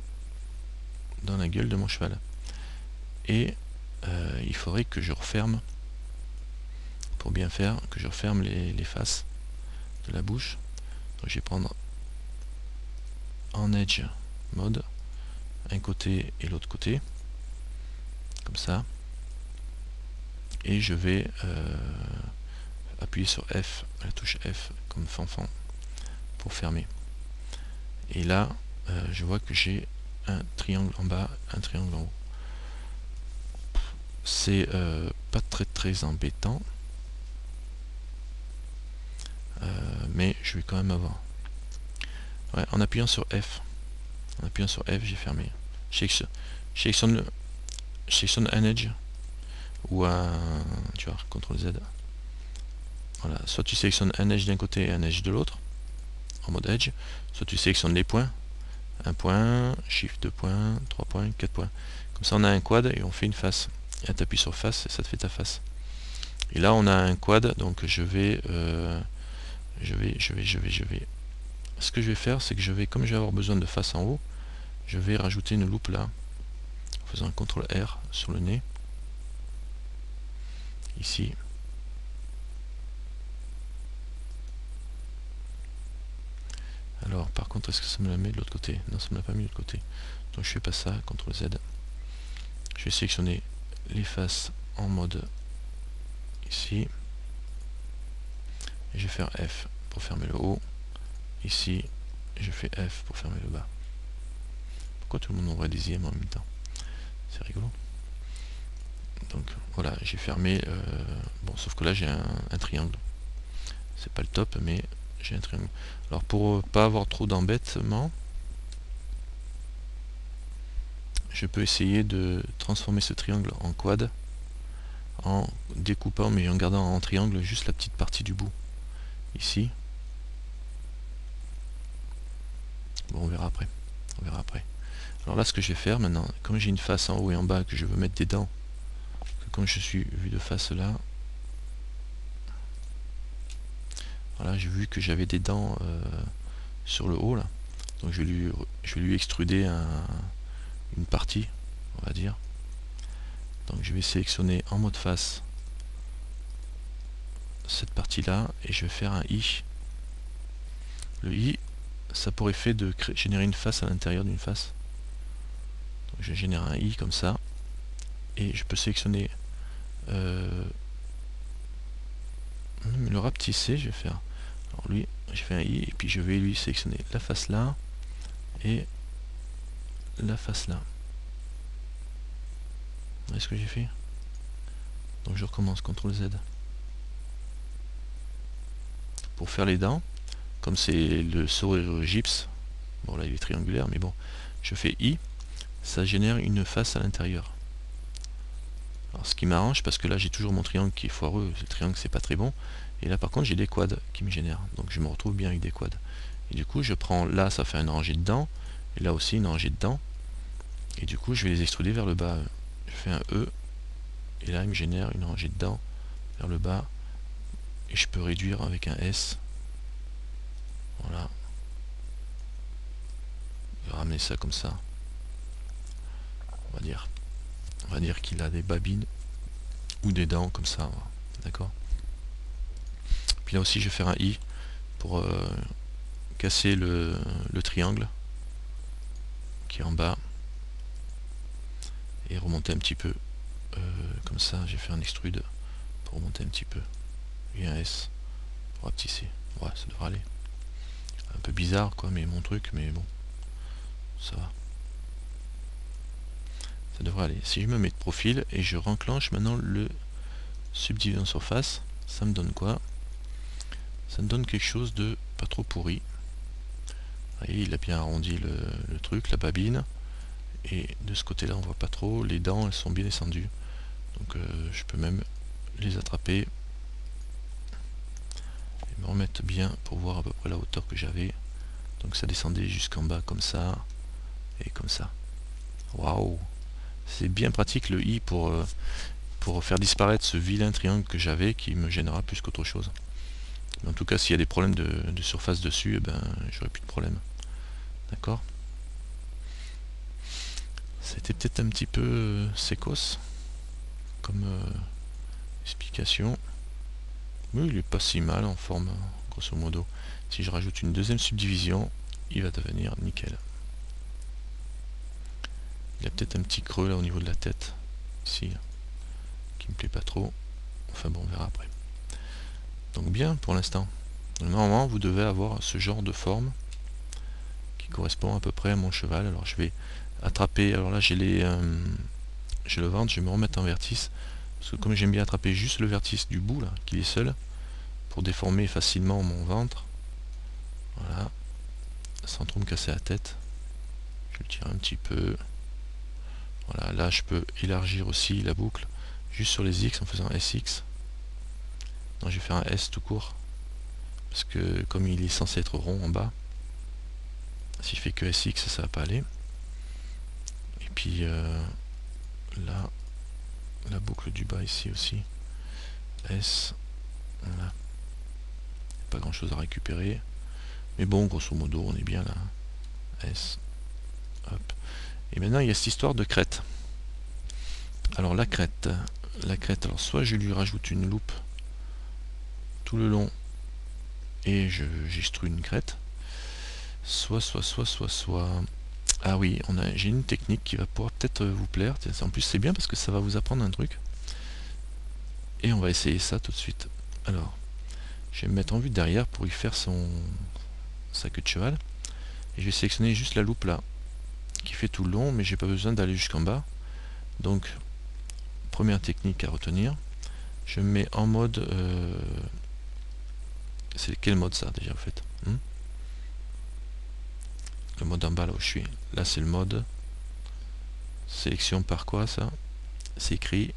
dans la gueule de mon cheval. Et il faudrait que je referme, pour bien faire, que je referme les faces de la bouche. Donc je vais prendre en edge mode un côté et l'autre côté, comme ça, et je vais appuyer sur F, la touche F comme fanfan pour fermer. Et là je vois que j'ai un triangle en bas, un triangle en haut. C'est pas très embêtant, mais je vais quand même avoir. Ouais, en appuyant sur F, j'ai fermé. Je sélectionne un edge ou un, tu vois, CTRL Z. Voilà, soit tu sélectionnes un edge d'un côté et un edge de l'autre en mode edge, soit tu sélectionnes les points, un point, shift 2 points, 3 points, 4 points. Comme ça on a un quad et on fait une face. Et tu appuies sur face et ça te fait ta face. Et là on a un quad, donc ce que je vais faire, c'est que comme je vais avoir besoin de face en haut, je vais rajouter une loupe là, en faisant un CTRL R sur le nez, ici. Alors par contre, est-ce que ça me la met de l'autre côté? Non, ça me l'a pas mis de l'autre côté. Donc je fais pas ça, CTRL Z. Je vais sélectionner les faces en mode ici. Et je vais faire F pour fermer le haut. Ici, je fais F pour fermer le bas. Pourquoi tout le monde aurait des IM en même temps? C'est rigolo. Donc voilà, j'ai fermé. Bon, sauf que là j'ai un triangle. C'est pas le top, mais j'ai un triangle. Alors pour pas avoir trop d'embêtement, je peux essayer de transformer ce triangle en quad en découpant, mais en gardant en triangle juste la petite partie du bout. Ici. Bon, on verra après. Alors là, ce que je vais faire maintenant, comme j'ai une face en haut et en bas, que je veux mettre des dents, que comme je suis vu de face là, voilà, j'ai vu que j'avais des dents sur le haut là, donc je vais lui extruder une partie, on va dire. Donc je vais sélectionner en mode face cette partie là et je vais faire un I. Le I, ça a pour effet de générer une face à l'intérieur d'une face. Donc je génère un I comme ça et je peux sélectionner le rapetisser. Je vais faire, alors lui, je fais un I et puis je vais lui sélectionner la face là et la face là. Vous voyez ce que j'ai fait? Donc je recommence, CTRL Z. Pour faire les dents, comme c'est le sourire gypse, bon là il est triangulaire, mais bon, je fais I, ça génère une face à l'intérieur. Alors ce qui m'arrange, parce que là j'ai toujours mon triangle qui est foireux, le triangle c'est pas très bon, et là par contre j'ai des quads qui me génèrent, donc je me retrouve bien avec des quads. Et du coup je prends, là ça fait une rangée de dents, et là aussi une rangée de dents, et du coup je vais les extruder vers le bas. Je fais un E, et là il me génère une rangée de dents vers le bas, et je peux réduire avec un S. Voilà. Je vais ramener ça comme ça. On va dire qu'il a des babines ou des dents comme ça. D'accord. Puis là aussi je vais faire un I pour casser le triangle qui est en bas et remonter un petit peu. Comme ça, j'ai fait un extrude pour remonter un petit peu. Et un S pour rapetisser. Ouais, ça devrait aller. Un peu bizarre quoi, mais mon truc, mais bon, ça va. Ça devrait aller. Si je me mets de profil et je renclenche maintenant le subdivision surface, ça me donne quoi? Ça me donne quelque chose de pas trop pourri. Vous voyez, il a bien arrondi le truc, la babine. Et de ce côté là on voit pas trop, les dents elles sont bien descendues. Donc je peux même les attraper et me remettre bien pour voir à peu près la hauteur que j'avais. Donc ça descendait jusqu'en bas comme ça et comme ça. Waouh, c'est bien pratique le I pour faire disparaître ce vilain triangle que j'avais qui me gênera plus qu'autre chose. Mais en tout cas s'il y a des problèmes de surface dessus, eh ben, j'aurai plus de problème. D'accord. C'était peut-être un petit peu sécos comme explication. Mais il est pas si mal en forme, grosso modo. Si je rajoute une deuxième subdivision, il va devenir nickel. Il a peut-être un petit creux là au niveau de la tête, ici, qui me plaît pas trop. Enfin bon, on verra après. Donc bien pour l'instant. Normalement, vous devez avoir ce genre de forme qui correspond à peu près à mon cheval. Alors je vais attraper. Alors là, j'ai le ventre. Je vais me remettre en vertice parce que comme j'aime bien attraper juste le vertice du bout là, qui est seul, pour déformer facilement mon ventre. Voilà, sans trop me casser la tête. Je le tire un petit peu. Voilà, là je peux élargir aussi la boucle juste sur les X en faisant SX. Non, je vais faire un S tout court parce que comme il est censé être rond en bas, si je fais que SX ça va pas aller. Et puis là, la boucle du bas ici aussi, S. Voilà, pas grand chose à récupérer, mais bon, grosso modo on est bien là. S, hop. Et maintenant il y a cette histoire de crête. Alors la crête, alors soit je lui rajoute une loupe tout le long et j'extrue une crête, soit. Ah oui, j'ai une technique qui va pouvoir peut-être vous plaire. En plus c'est bien parce que ça va vous apprendre un truc. Et on va essayer ça tout de suite. Alors, je vais me mettre en vue derrière pour y faire sa queue de cheval. Et je vais sélectionner juste la loupe là, qui fait tout le long, mais j'ai pas besoin d'aller jusqu'en bas. Donc, première technique à retenir. Je me mets en mode... c'est quel mode ça déjà en fait? Le mode en bas là où je suis. Là c'est le mode. Sélection par quoi ça? C'est écrit.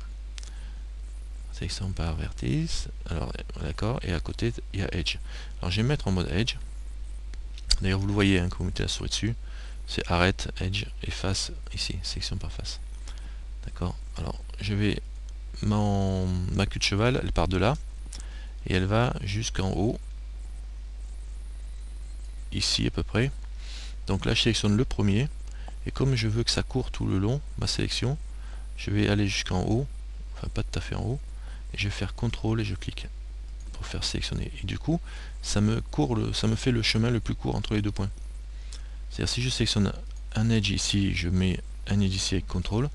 Sélection par vertice. Alors d'accord. Et à côté il y a Edge. Alors je vais me mettre en mode Edge. D'ailleurs vous le voyez hein, quand vous mettez la souris dessus. C'est arrête, Edge et face ici. Sélection par face. D'accord. Alors je vais... Ma queue de cheval elle part de là. Et elle va jusqu'en haut. Ici à peu près. Donc là je sélectionne le premier. Et comme je veux que ça court tout le long, ma sélection, je vais aller jusqu'en haut, enfin pas tout à fait en haut, et je vais faire CTRL et je clique pour pour faire sélectionner. Et du coup, ça me fait le chemin le plus court entre les deux points. C'est-à-dire si je sélectionne un edge ici, je mets un edge ici avec CTRL,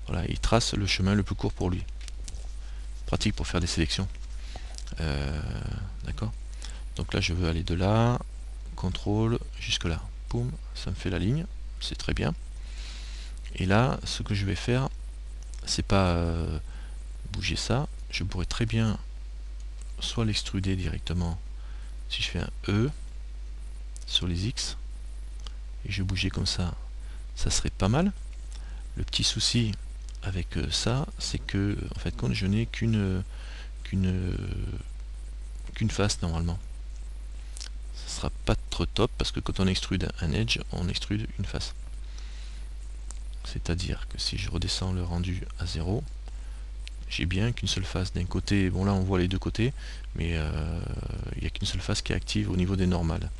voilà, il trace le chemin le plus court pour lui. Pratique pour faire des sélections. D'accord. Donc là, je veux aller de là, CTRL, jusque là. Boum, ça me fait la ligne, c'est très bien. Et là, ce que je vais faire, c'est pas bouger ça. Je pourrais très bien soit l'extruder directement, si je fais un E sur les X, et je bougeais comme ça serait pas mal. Le petit souci avec ça, c'est que en fait, quand je n'ai qu'une face normalement, ça sera pas trop top parce que quand on extrude un edge, on extrude une face. C'est-à-dire que si je redescends le rendu à 0, j'ai bien qu'une seule face. D'un côté, bon là on voit les deux côtés, mais il n'y a qu'une seule face qui est active au niveau des normales.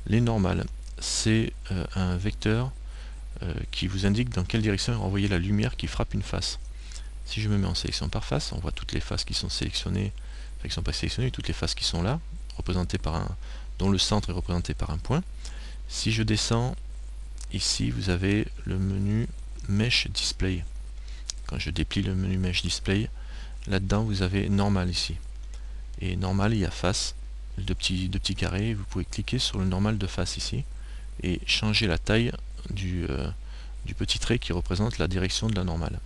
Les normales, c'est un vecteur qui vous indique dans quelle direction est renvoyée la lumière qui frappe une face. Si je me mets en sélection par face, on voit toutes les faces qui sont sélectionnées, enfin qui ne sont pas sélectionnées, toutes les faces qui sont là, représentées par dont le centre est représenté par un point. Si je descends, ici vous avez le menu Mesh Display. Quand je déplie le menu Mesh Display, là-dedans vous avez Normal ici. Et Normal, il y a face, de petits carrés, vous pouvez cliquer sur le normal de face ici, et changer la taille du petit trait qui représente la direction de la normale,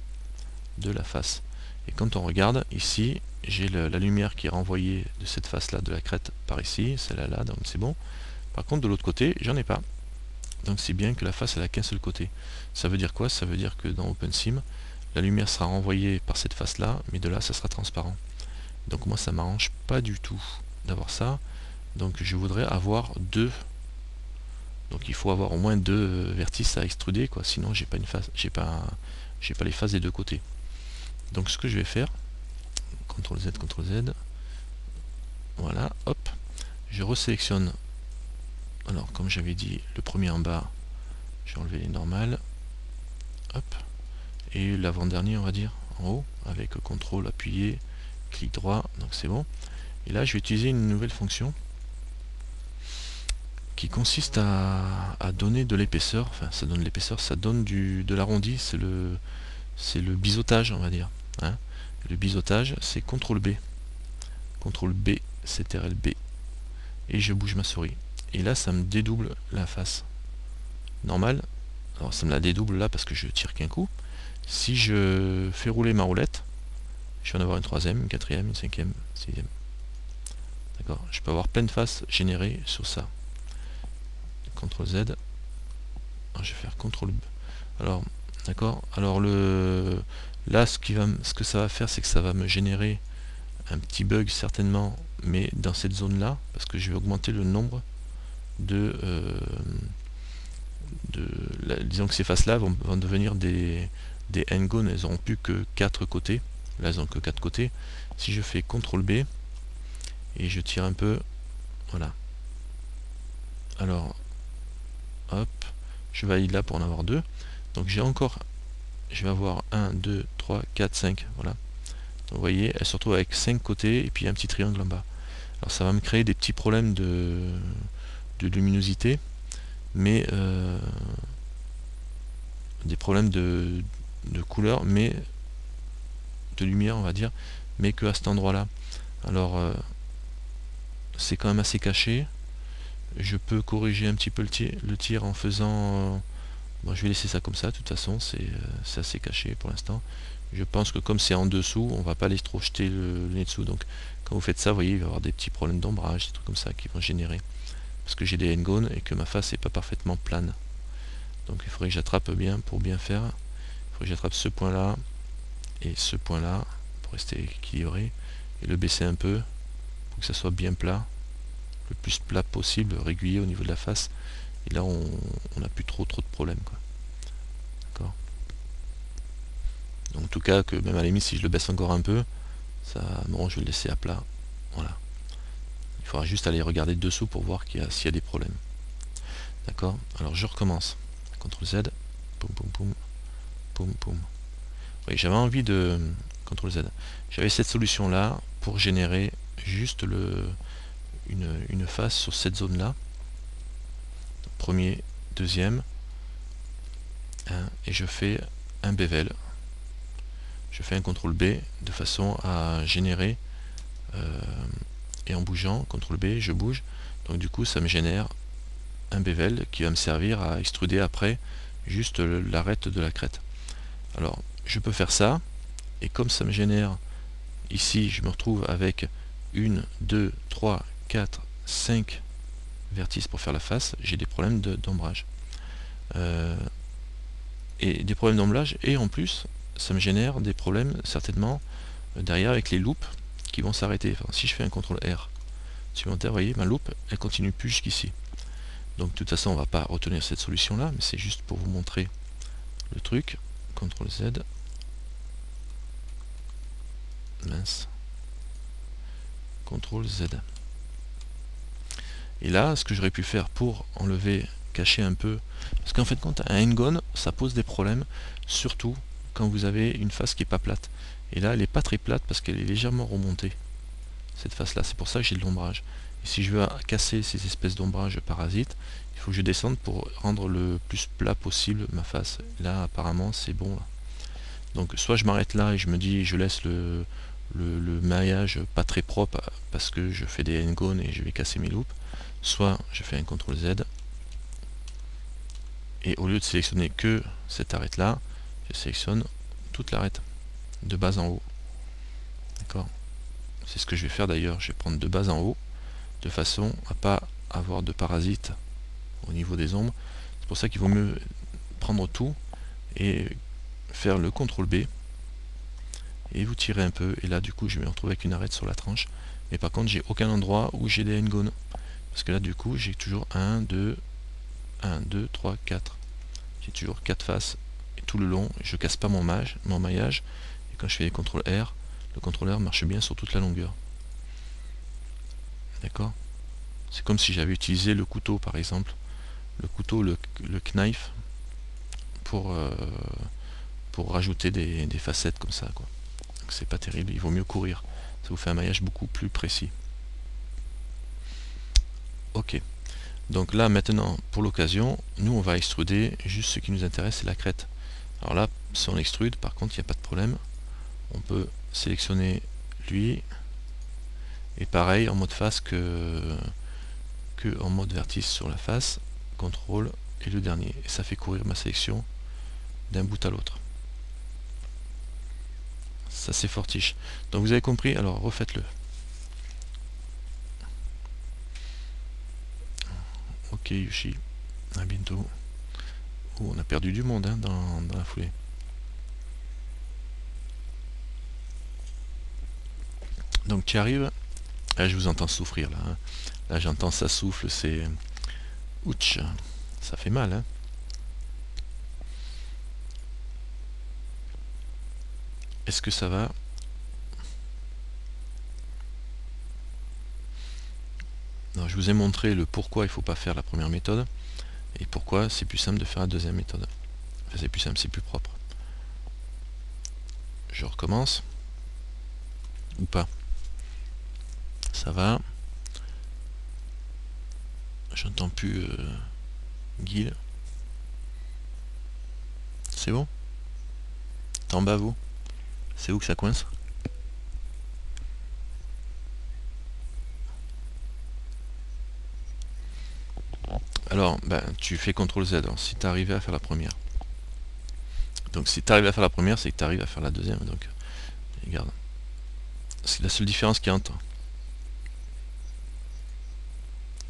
de la face. Et quand on regarde, ici, j'ai la lumière qui est renvoyée de cette face-là, de la crête, par ici, celle-là, là, donc c'est bon. Par contre, de l'autre côté, j'en ai pas. Donc c'est bien que la face, elle a qu'un seul côté. Ça veut dire quoi? Ça veut dire que dans OpenSim, la lumière sera renvoyée par cette face-là, mais de là, ça sera transparent. Donc moi, ça m'arrange pas du tout d'avoir ça. Donc je voudrais avoir deux. Donc il faut avoir au moins deux vertices à extruder, quoi. Sinon, j'ai pas une face, j'ai pas les faces des deux côtés. Donc ce que je vais faire, CTRL Z, CTRL Z, voilà, hop, je resélectionne. Alors comme j'avais dit, le premier en bas, j'ai enlevé les normales, hop, et l'avant-dernier, on va dire, en haut, avec CTRL appuyé, clic droit, donc c'est bon. Et là, je vais utiliser une nouvelle fonction qui consiste à donner de l'épaisseur, enfin ça donne l'épaisseur, ça donne de l'arrondi, c'est le biseautage, on va dire. Hein. Le biseautage, c'est CTRL B. CTRL B, CTRL B. Et je bouge ma souris. Et là, ça me dédouble la face. Normal. Alors ça me la dédouble là parce que je tire qu'un coup. Si je fais rouler ma roulette, je vais en avoir une troisième, une quatrième, une cinquième, sixième. D'accord. Je peux avoir plein de faces générées sur ça. CTRL Z. Alors, je vais faire CTRL B. Alors, d'accord. Alors là, ce que ça va faire, c'est que ça va me générer un petit bug certainement, mais dans cette zone là, parce que je vais augmenter le nombre disons que ces faces là vont devenir des n-gones, elles n'auront plus que 4 côtés, là elles n'ont que 4 côtés. Si je fais CTRL B et je tire un peu, voilà, alors hop, je valide là pour en avoir 2, donc je vais avoir 1, 2, 3, 4, 5, voilà. Donc, vous voyez, elle se retrouve avec 5 côtés et puis un petit triangle en bas. Alors ça va me créer des petits problèmes de luminosité, mais des problèmes de couleur, mais de lumière, on va dire, mais que à cet endroit là. Alors c'est quand même assez caché. Je peux corriger un petit peu le tir en faisant bon, je vais laisser ça comme ça, de toute façon c'est assez caché pour l'instant. Je pense que comme c'est en dessous, on va pas aller trop jeter le nez dessous, donc quand vous faites ça, vous voyez, il va y avoir des petits problèmes d'ombrage, des trucs comme ça qui vont générer, parce que j'ai des n-gones et que ma face n'est pas parfaitement plane. Donc il faudrait que j'attrape bien, pour bien faire, il faudrait que j'attrape ce point là et ce point là pour rester équilibré et le baisser un peu pour que ça soit bien plat, le plus plat possible, régulier au niveau de la face, et là on n'a plus trop de problèmes, quoi. D'accord. Donc en tout cas, que même à la limite, si je le baisse encore un peu, ça, bon, je vais le laisser à plat, voilà. Il faudra juste aller regarder dessous pour voir s'il y a des problèmes. D'accord. Alors je recommence. CTRL Z, poum poum poum, poum poum. Oui, j'avais envie de CTRL Z. J'avais cette solution là pour générer juste une face sur cette zone là, premier, deuxième, et je fais un bevel, je fais un CTRL B de façon à générer, et en bougeant, CTRL B, je bouge, donc du coup ça me génère un bevel qui va me servir à extruder après juste l'arête de la crête. Alors je peux faire ça, et comme ça me génère ici, je me retrouve avec 1, 2, 3, 4, 5 vertices pour faire la face, j'ai des problèmes d'ombrage. Et des problèmes d'ombrage, et en plus ça me génère des problèmes certainement derrière avec les loupes qui vont s'arrêter. Enfin, si je fais un CTRL R supplémentaire, vous voyez, ma loupe elle continue plus jusqu'ici. Donc de toute façon on va pas retenir cette solution là, mais c'est juste pour vous montrer le truc. CTRL Z, mince, CTRL Z. Et là, ce que j'aurais pu faire pour enlever, cacher un peu, parce qu'en fait, quand un N-gone, ça pose des problèmes, surtout quand vous avez une face qui n'est pas plate. Et là, elle n'est pas très plate parce qu'elle est légèrement remontée, cette face-là. C'est pour ça que j'ai de l'ombrage. Et si je veux casser ces espèces d'ombrage parasites, il faut que je descende pour rendre le plus plat possible ma face. Là, apparemment, c'est bon. Là. Donc, soit je m'arrête là et je me dis, je laisse le maillage pas très propre parce que je fais des N-gones et je vais casser mes loupes. Soit je fais un CTRL Z et au lieu de sélectionner que cette arête là, je sélectionne toute l'arête de bas en haut. D'accord. C'est ce que je vais faire d'ailleurs, je vais prendre de bas en haut de façon à pas avoir de parasites au niveau des ombres. C'est pour ça qu'il vaut mieux prendre tout et faire le CTRL B et vous tirez un peu, et là du coup je vais me retrouver avec une arête sur la tranche, mais par contre j'ai aucun endroit où j'ai des N-gones. Parce que là, du coup, j'ai toujours 1, 2, 3, 4. J'ai toujours 4 faces. Et tout le long, je casse pas mon maillage. Et quand je fais les CTRL R, le CTRL R marche bien sur toute la longueur. D'accord? C'est comme si j'avais utilisé le couteau, par exemple. Le couteau, le knife, pour rajouter des facettes comme ça, quoi. Donc c'est pas terrible, il vaut mieux courir. Ça vous fait un maillage beaucoup plus précis. Ok. Donc là maintenant, pour l'occasion, nous on va extruder juste ce qui nous intéresse, c'est la crête. Alors là, si on extrude, par contre, il n'y a pas de problème. On peut sélectionner lui, et pareil en mode face que en mode vertice sur la face, CTRL et le dernier. Et ça fait courir ma sélection d'un bout à l'autre. Ça c'est fortiche. Donc vous avez compris, alors refaites-le. Ok Yoshi, à bientôt. Oh, on a perdu du monde hein, dans la foulée. Donc tu arrives, là je vous entends souffrir là. Hein. Là j'entends ça souffle, c'est... Ouch, ça fait mal hein. Est-ce que ça va? Non, je vous ai montré le pourquoi il ne faut pas faire la première méthode et pourquoi c'est plus simple de faire la deuxième méthode. Enfin, c'est plus simple, c'est plus propre. Je recommence. Ou pas. Ça va. J'entends plus Guil. C'est bon? T'es en bas vous? C'est où que ça coince? Alors, ben, tu fais CTRL Z alors, si tu arrivé à faire la première. Donc si tu arrives à faire la première, c'est que tu arrives à faire la deuxième. Donc, regarde. C'est la seule différence qu'il y a entre.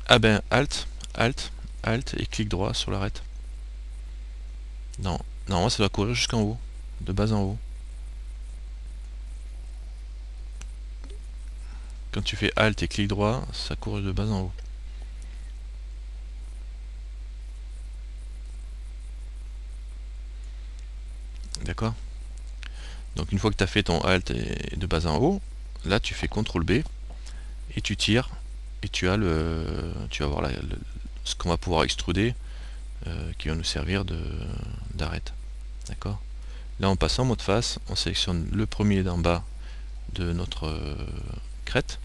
Ah ben, Alt, et clic droit sur l'arête. Non, moi ça doit courir jusqu'en haut, de bas en haut. Quand tu fais Alt et clic droit, ça court de bas en haut. D'accord? Donc une fois que tu as fait ton Alt et de bas en haut, là tu fais CTRL B et tu tires et tu as tu vas voir ce qu'on va pouvoir extruder qui va nous servir d'arête. D'accord? Là en passant en mode face, on sélectionne le premier d'en bas de notre crête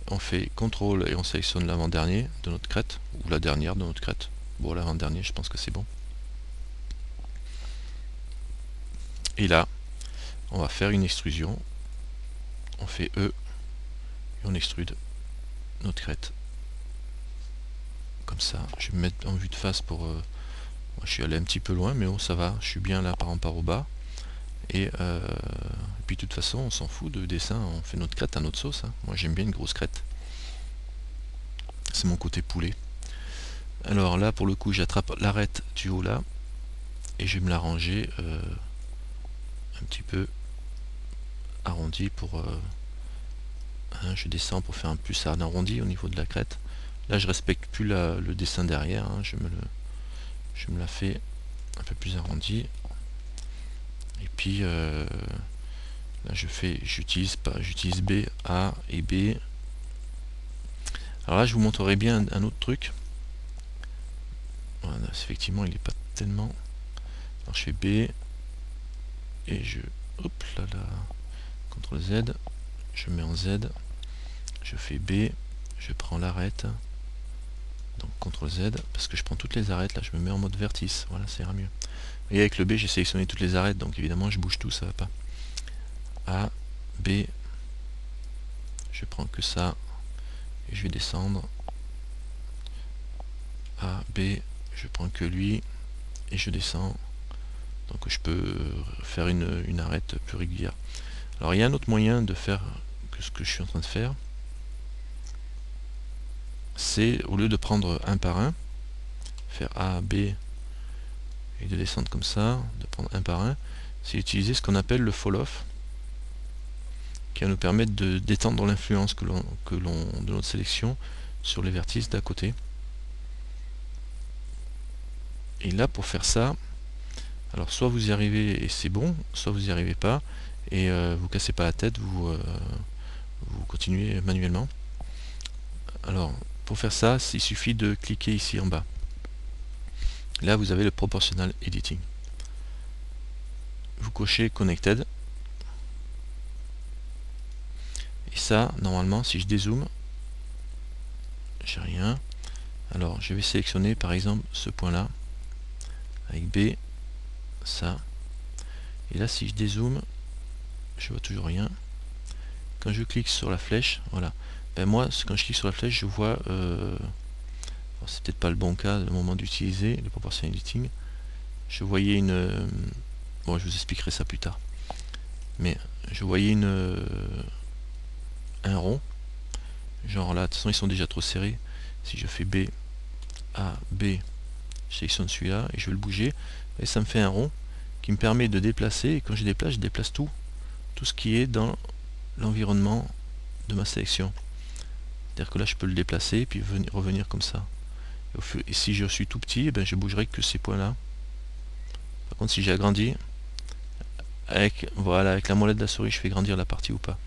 on fait CTRL et on sélectionne l'avant-dernier de notre crête, ou la dernière de notre crête. Bon, l'avant-dernier, je pense que c'est bon. Et là, on va faire une extrusion. On fait E et on extrude notre crête. Comme ça, je vais me mettre en vue de face pour... je suis allé un petit peu loin, mais bon, ça va. Je suis bien là par rapport au bas. Et puis de toute façon, on s'en fout de dessin. On fait notre crête à notre sauce. Hein. Moi, j'aime bien une grosse crête. C'est mon côté poulet. Alors là, pour le coup, j'attrape l'arête du haut là. Et je vais me l'arranger un petit peu arrondi pour... hein, je descends pour faire un plus un arrondi au niveau de la crête. Là, je respecte plus le dessin derrière. Hein. Je me la fais un peu plus arrondi. Et puis là, j'utilise B, A et B. Alors là, je vous montrerai bien un autre truc. Voilà, effectivement, il n'est pas tellement... Alors je fais B et je... Hop là là. CTRL Z. Je mets en Z. Je fais B. Je prends l'arête. Donc CTRL Z. Parce que je prends toutes les arêtes. Là, je me mets en mode vertice. Voilà, ça ira mieux. Et avec le B, j'ai sélectionné toutes les arêtes. Donc évidemment, je bouge tout, ça va pas. A, B. Je prends que ça. Et je vais descendre. A, B. Je prends que lui. Et je descends. Donc je peux faire une arête plus régulière. Alors il y a un autre moyen de faire que ce que je suis en train de faire, c'est au lieu de prendre un par un, faire A, B et de descendre comme ça, de prendre un par un, c'est utiliser ce qu'on appelle le fall off, qui va nous permettre d'étendre l'influence de notre sélection sur les vertices d'à côté. Et là, pour faire ça, alors soit vous y arrivez et c'est bon, soit vous n'y arrivez pas et vous cassez pas la tête, vous continuez manuellement. Alors pour faire ça, il suffit de cliquer ici en bas. Là vous avez le proportional editing. Vous cochez connected. Et ça, normalement, si je dézoome, j'ai rien. Alors je vais sélectionner par exemple ce point là avec B, ça. Et là si je dézoome, je vois toujours rien. Quand je clique sur la flèche, voilà. Ben moi, quand je clique sur la flèche, je vois... c'est peut-être pas le bon cas, le moment d'utiliser le proportional editing. Je voyais une... bon, je vous expliquerai ça plus tard. Mais je voyais un rond. Genre là, de toute façon, ils sont déjà trop serrés. Si je fais B, A, B, je sélectionne celui-là et je vais le bouger. Et ça me fait un rond qui me permet de déplacer. Et quand je déplace tout ce qui est dans l'environnement de ma sélection. C'est-à-dire que là, je peux le déplacer et puis revenir comme ça. Et si je suis tout petit, ben, je bougerai que ces points-là. Par contre, si j'ai agrandi, avec la molette de la souris, je fais grandir la partie ou pas.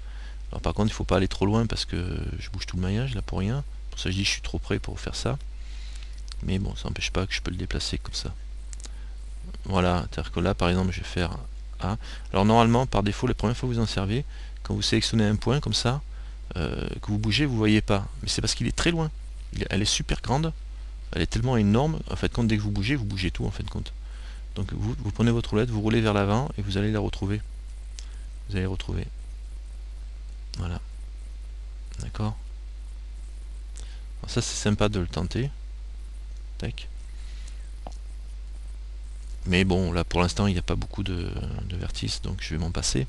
Alors par contre, il ne faut pas aller trop loin parce que je bouge tout le maillage là pour rien. Pour ça, je dis que je suis trop près pour faire ça. Mais bon, ça n'empêche pas que je peux le déplacer comme ça. Voilà, c'est-à-dire que là, par exemple, je vais faire A. Alors normalement, par défaut, la première fois que vous en servez, quand vous sélectionnez un point comme ça, que vous bougez, vous ne voyez pas. Mais c'est parce qu'il est très loin. Elle est super grande. Elle est tellement énorme. En fait, dès que vous bougez tout en fin de compte. Donc vous prenez votre roulette, vous roulez vers l'avant et vous allez la retrouver. Vous allez retrouver. Voilà. D'accord. Ça c'est sympa de le tenter. Tac. Mais bon, là pour l'instant il n'y a pas beaucoup de vertices, donc je vais m'en passer.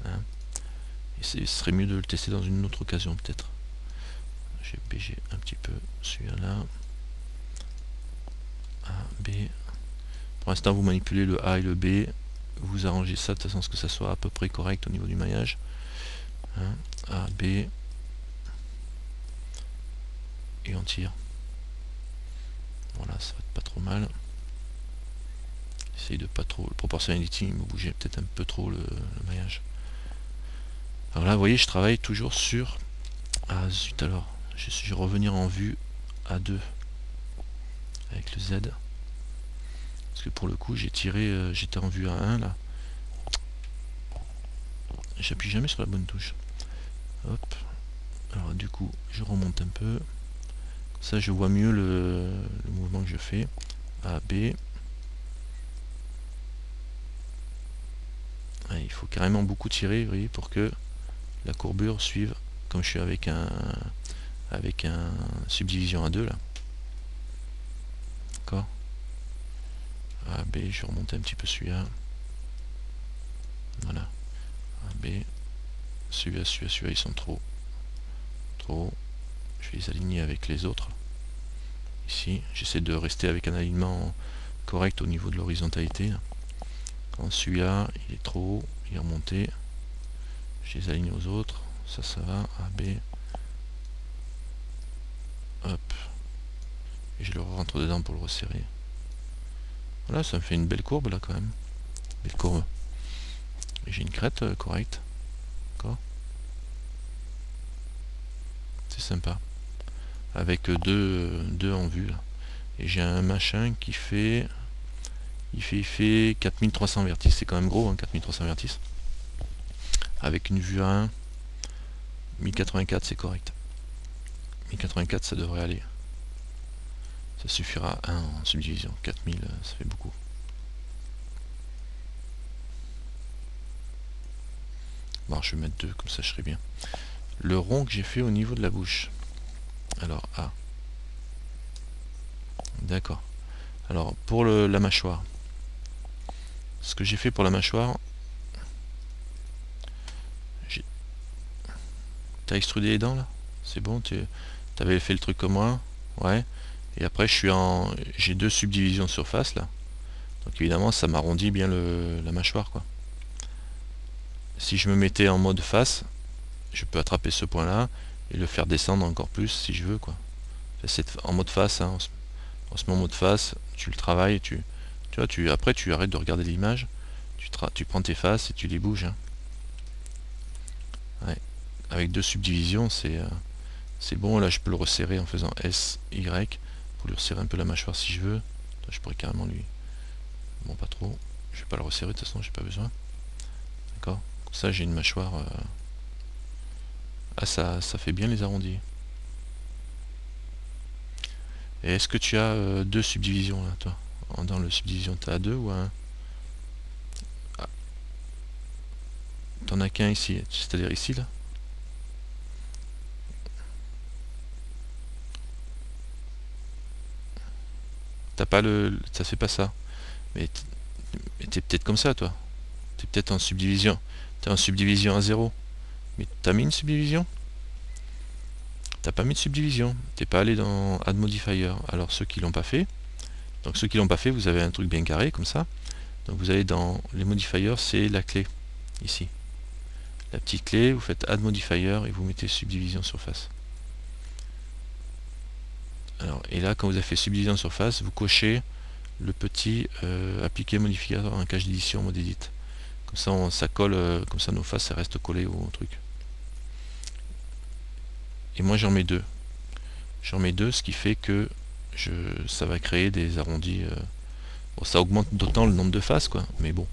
Hein. Et ce serait mieux de le tester dans une autre occasion peut-être. J'ai BG un petit peu celui-là. A, B. Pour l'instant vous manipulez le A et le B. Vous arrangez ça de façon à ce que ça soit à peu près correct au niveau du maillage. Hein. A, B. Et on tire. Voilà, ça va être pas trop mal. Essaye de pas trop... Le proportional editing me bougeait peut-être un peu trop le maillage. Alors là, vous voyez, je travaille toujours sur... Ah zut alors, je suis revenir en vue A2 avec le Z. Parce que pour le coup, j'ai tiré... j'étais en vue A1 là. J'appuie jamais sur la bonne touche. Hop. Alors du coup je remonte un peu, ça je vois mieux le mouvement que je fais. A, B. Ouais, il faut carrément beaucoup tirer, vous voyez, pour que la courbure suive, comme je suis avec un subdivision à 2 là. D'accord. A, B, je vais remonter un petit peu celui-là. Voilà. A, B. Celui-là, ils sont trop hauts. Je vais les aligner avec les autres. Ici, j'essaie de rester avec un alignement correct au niveau de l'horizontalité. Celui-là, il est trop haut, il est remonté. Je les aligne aux autres. Ça va. A, B. Hop. Et je le rentre dedans pour le resserrer. Voilà, ça me fait une belle courbe là quand même. Belle courbe. Et j'ai une crête correcte. D'accord. C'est sympa. Avec deux en vue là. Et j'ai un machin qui fait. Il fait 4300 vertices. C'est quand même gros, hein, 4300 vertices. Avec une vue à 1. 1084 c'est correct. 1084 ça devrait aller. Ça suffira à 1 en subdivision. 4000 ça fait beaucoup. Bon, je vais mettre 2, comme ça je serai bien. Le rond que j'ai fait au niveau de la bouche. Alors A. D'accord. Alors pour la mâchoire. Ce que j'ai fait pour la mâchoire. T'as extrudé les dents là? C'est bon, t'avais fait le truc comme moi? Ouais. Et après j'ai 2 subdivisions de surface là. Donc évidemment ça m'arrondit bien la mâchoire quoi. Si je me mettais en mode face, je peux attraper ce point là et le faire descendre encore plus si je veux quoi. C'est en mode face, hein. On se met en mode face, tu le travailles, tu vois, après tu arrêtes de regarder l'image, tu prends tes faces et tu les bouges. Hein. Ouais. Avec 2 subdivisions, c'est bon. Là je peux le resserrer en faisant S, Y pour lui resserrer un peu la mâchoire si je veux. Là, je pourrais carrément lui... Bon, pas trop. Je vais pas le resserrer, de toute façon j'ai pas besoin. D'accord. Comme ça j'ai une mâchoire... Ah, ça fait bien les arrondis. Et est-ce que tu as 2 subdivisions là, toi? Dans le subdivision, tu as 2 ou un? Ah. T'en as qu'un ici, c'est-à-dire ici là? T'as pas le... Ça fait pas ça. Mais t'es peut-être comme ça toi. T'es peut-être en subdivision. T'es en subdivision à 0. Mais t'as mis une subdivision? T'as pas mis de subdivision. T'es pas allé dans Add Modifier. Alors ceux qui l'ont pas fait, donc ceux qui l'ont pas fait, vous avez un truc bien carré comme ça. Donc vous allez dans les modifiers, c'est la clé ici. La petite clé, vous faites Add Modifier et vous mettez subdivision surface. Alors, et là, quand vous avez fait subdivision surface, vous cochez le petit appliquer modificateur en cache d'édition mode edit. Comme ça, ça colle, comme ça nos faces ça reste collées au truc. Et moi j'en mets 2. J'en mets 2, ce qui fait que ça va créer des arrondis. Bon, ça augmente d'autant le nombre de faces, quoi. Mais bon,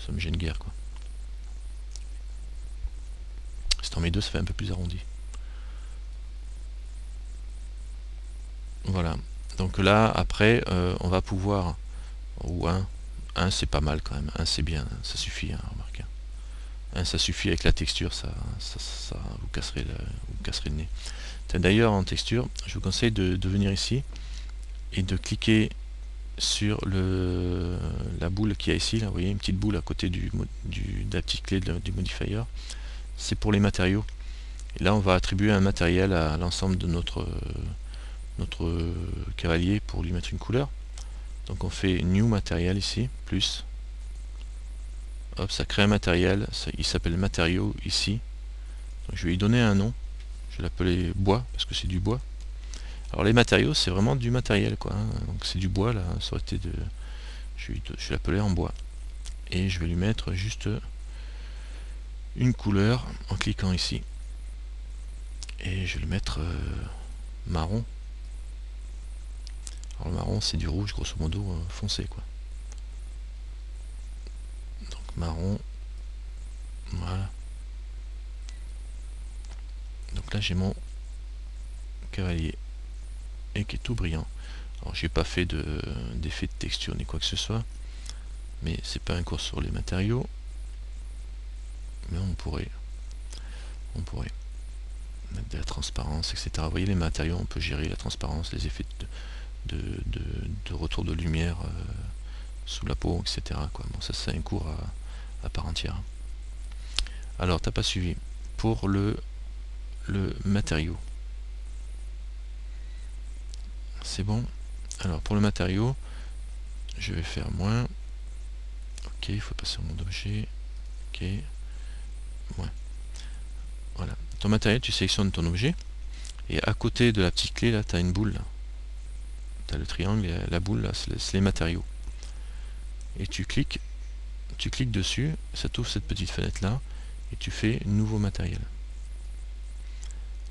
ça me gêne guère, quoi. Si t'en mets 2, ça fait un peu plus arrondi. Voilà. Donc là, après, on va pouvoir... Ou 1 c'est pas mal quand même. 1 c'est bien, ça suffit, hein, remarquez. 1 ça suffit avec la texture, ça vous casserez le nez. D'ailleurs, en texture, je vous conseille de venir ici et de cliquer sur la boule qu'il y a ici. Là, vous voyez, une petite boule à côté de la petite clé du modifier. C'est pour les matériaux. Et là, on va attribuer un matériel à l'ensemble de notre cavalier pour lui mettre une couleur. Donc on fait New Matériel ici, plus. Hop, ça crée un matériel, il s'appelle matériaux ici. Donc je vais lui donner un nom. Je vais l'appeler bois, parce que c'est du bois. Alors les matériaux, c'est vraiment du matériel, quoi. Hein. Donc c'est du bois, là. Ça aurait été de... Je vais l'appeler en bois. Et je vais lui mettre juste une couleur en cliquant ici. Et je vais le mettre marron. Alors le marron, c'est du rouge, grosso modo, foncé, quoi. Donc marron. Voilà. là j'ai mon cavalier et qui est tout brillant. Alors j'ai pas fait d'effet de texture ni quoi que ce soit, mais c'est pas un cours sur les matériaux, mais on pourrait mettre de la transparence, etc. Vous voyez, les matériaux, on peut gérer la transparence, les effets de retour de lumière sous la peau, etc. quoi. Bon, ça c'est un cours à part entière. Alors t'as pas suivi. Pour le matériau, c'est bon. Alors pour le matériau, je vais faire moins. Ok, il faut passer au mode objet. Ok, moins. Voilà. Ton matériel, tu sélectionnes ton objet. Et à côté de la petite clé, là, tu as une boule. Tu as le triangle et la boule, là, c'est les matériaux. Et tu cliques dessus, ça t'ouvre cette petite fenêtre là, et tu fais nouveau matériel.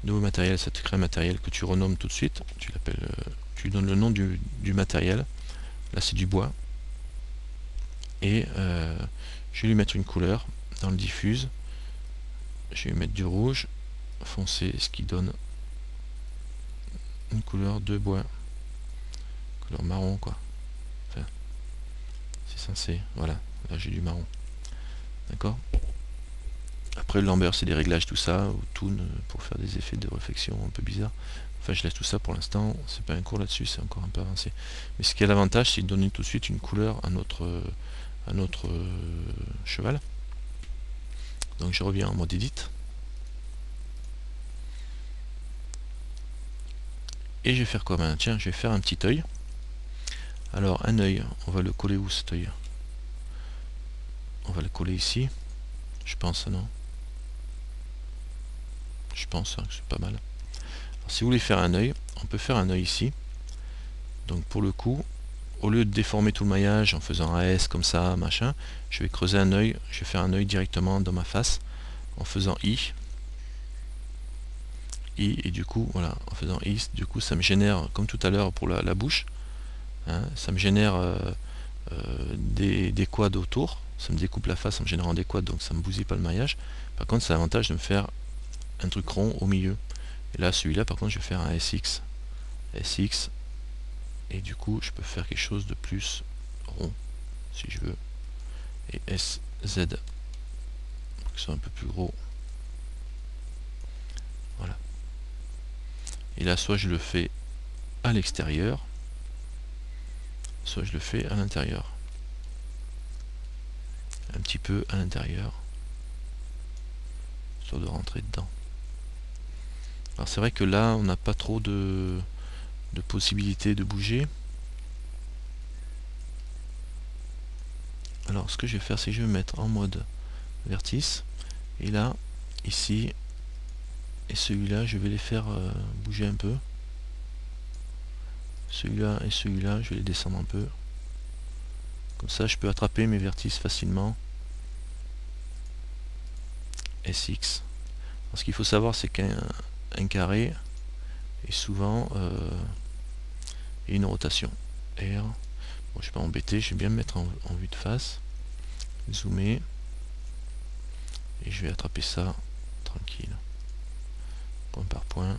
Nouveau matériel, ça te crée un matériel que tu renommes tout de suite. Tu l'appelles, tu donnes le nom du matériel. Là, c'est du bois. Et je vais lui mettre une couleur dans le diffuse. Je vais lui mettre du rouge foncé, ce qui donne une couleur de bois, couleur marron quoi. Enfin, c'est censé, voilà, là j'ai du marron, d'accord. Après le Lambert c'est des réglages tout ça, ou Toon pour faire des effets de réflexion un peu bizarres. Enfin je laisse tout ça pour l'instant, c'est pas un cours là-dessus, c'est encore un peu avancé. Mais ce qui a l'avantage c'est de donner tout de suite une couleur à notre cheval. Donc je reviens en mode edit. Et je vais faire quoi? Ben, tiens, je vais faire un petit œil. Alors un œil, on va le coller où cet œil? On va le coller ici, je pense, non? Je pense hein, que c'est pas mal. Alors, si vous voulez faire un œil, on peut faire un œil ici. Donc pour le coup, au lieu de déformer tout le maillage en faisant un S comme ça, machin, je vais creuser un œil, je vais faire un œil directement dans ma face en faisant I. I, et du coup, voilà, en faisant I, du coup ça me génère, comme tout à l'heure pour la bouche, hein, ça me génère des quads autour, ça me découpe la face en me générant des quads, donc ça me bousille pas le maillage. Par contre, c'est l'avantage de me faire un truc rond au milieu. Et là, celui-là, par contre, je vais faire un SX. SX, et du coup, je peux faire quelque chose de plus rond, si je veux. Et SZ, pour que ce soit un peu plus gros. Voilà. Et là, soit je le fais à l'extérieur, soit je le fais à l'intérieur. Un petit peu à l'intérieur, histoire de rentrer dedans. Alors c'est vrai que là, on n'a pas trop de possibilités de bouger. Alors ce que je vais faire, c'est que je vais mettre en mode vertice. Et là, ici, et celui-là, je vais les faire bouger un peu. Celui-là et celui-là, je vais les descendre un peu. Comme ça, je peux attraper mes vertices facilement. SX. Alors, ce qu'il faut savoir, c'est qu'un carré est souvent une rotation. R. Bon, je vais pas m'embêter, je vais bien me mettre en vue de face. Zoomer. Et je vais attraper ça tranquille. Point par point.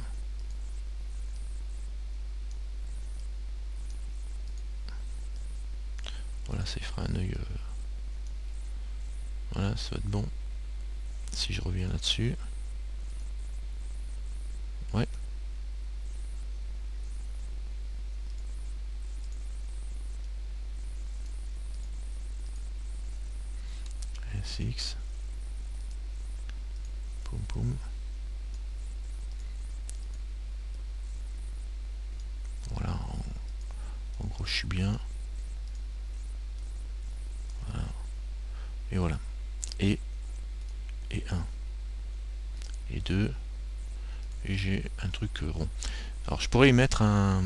Voilà, ça fera un œil. Voilà, ça va être bon. Si je reviens là-dessus. Ouais. SX. Poum poum. Voilà, en gros je suis bien. Voilà. Et voilà. Et 1. Et 2. Et j'ai un truc rond. Alors je pourrais y mettre un...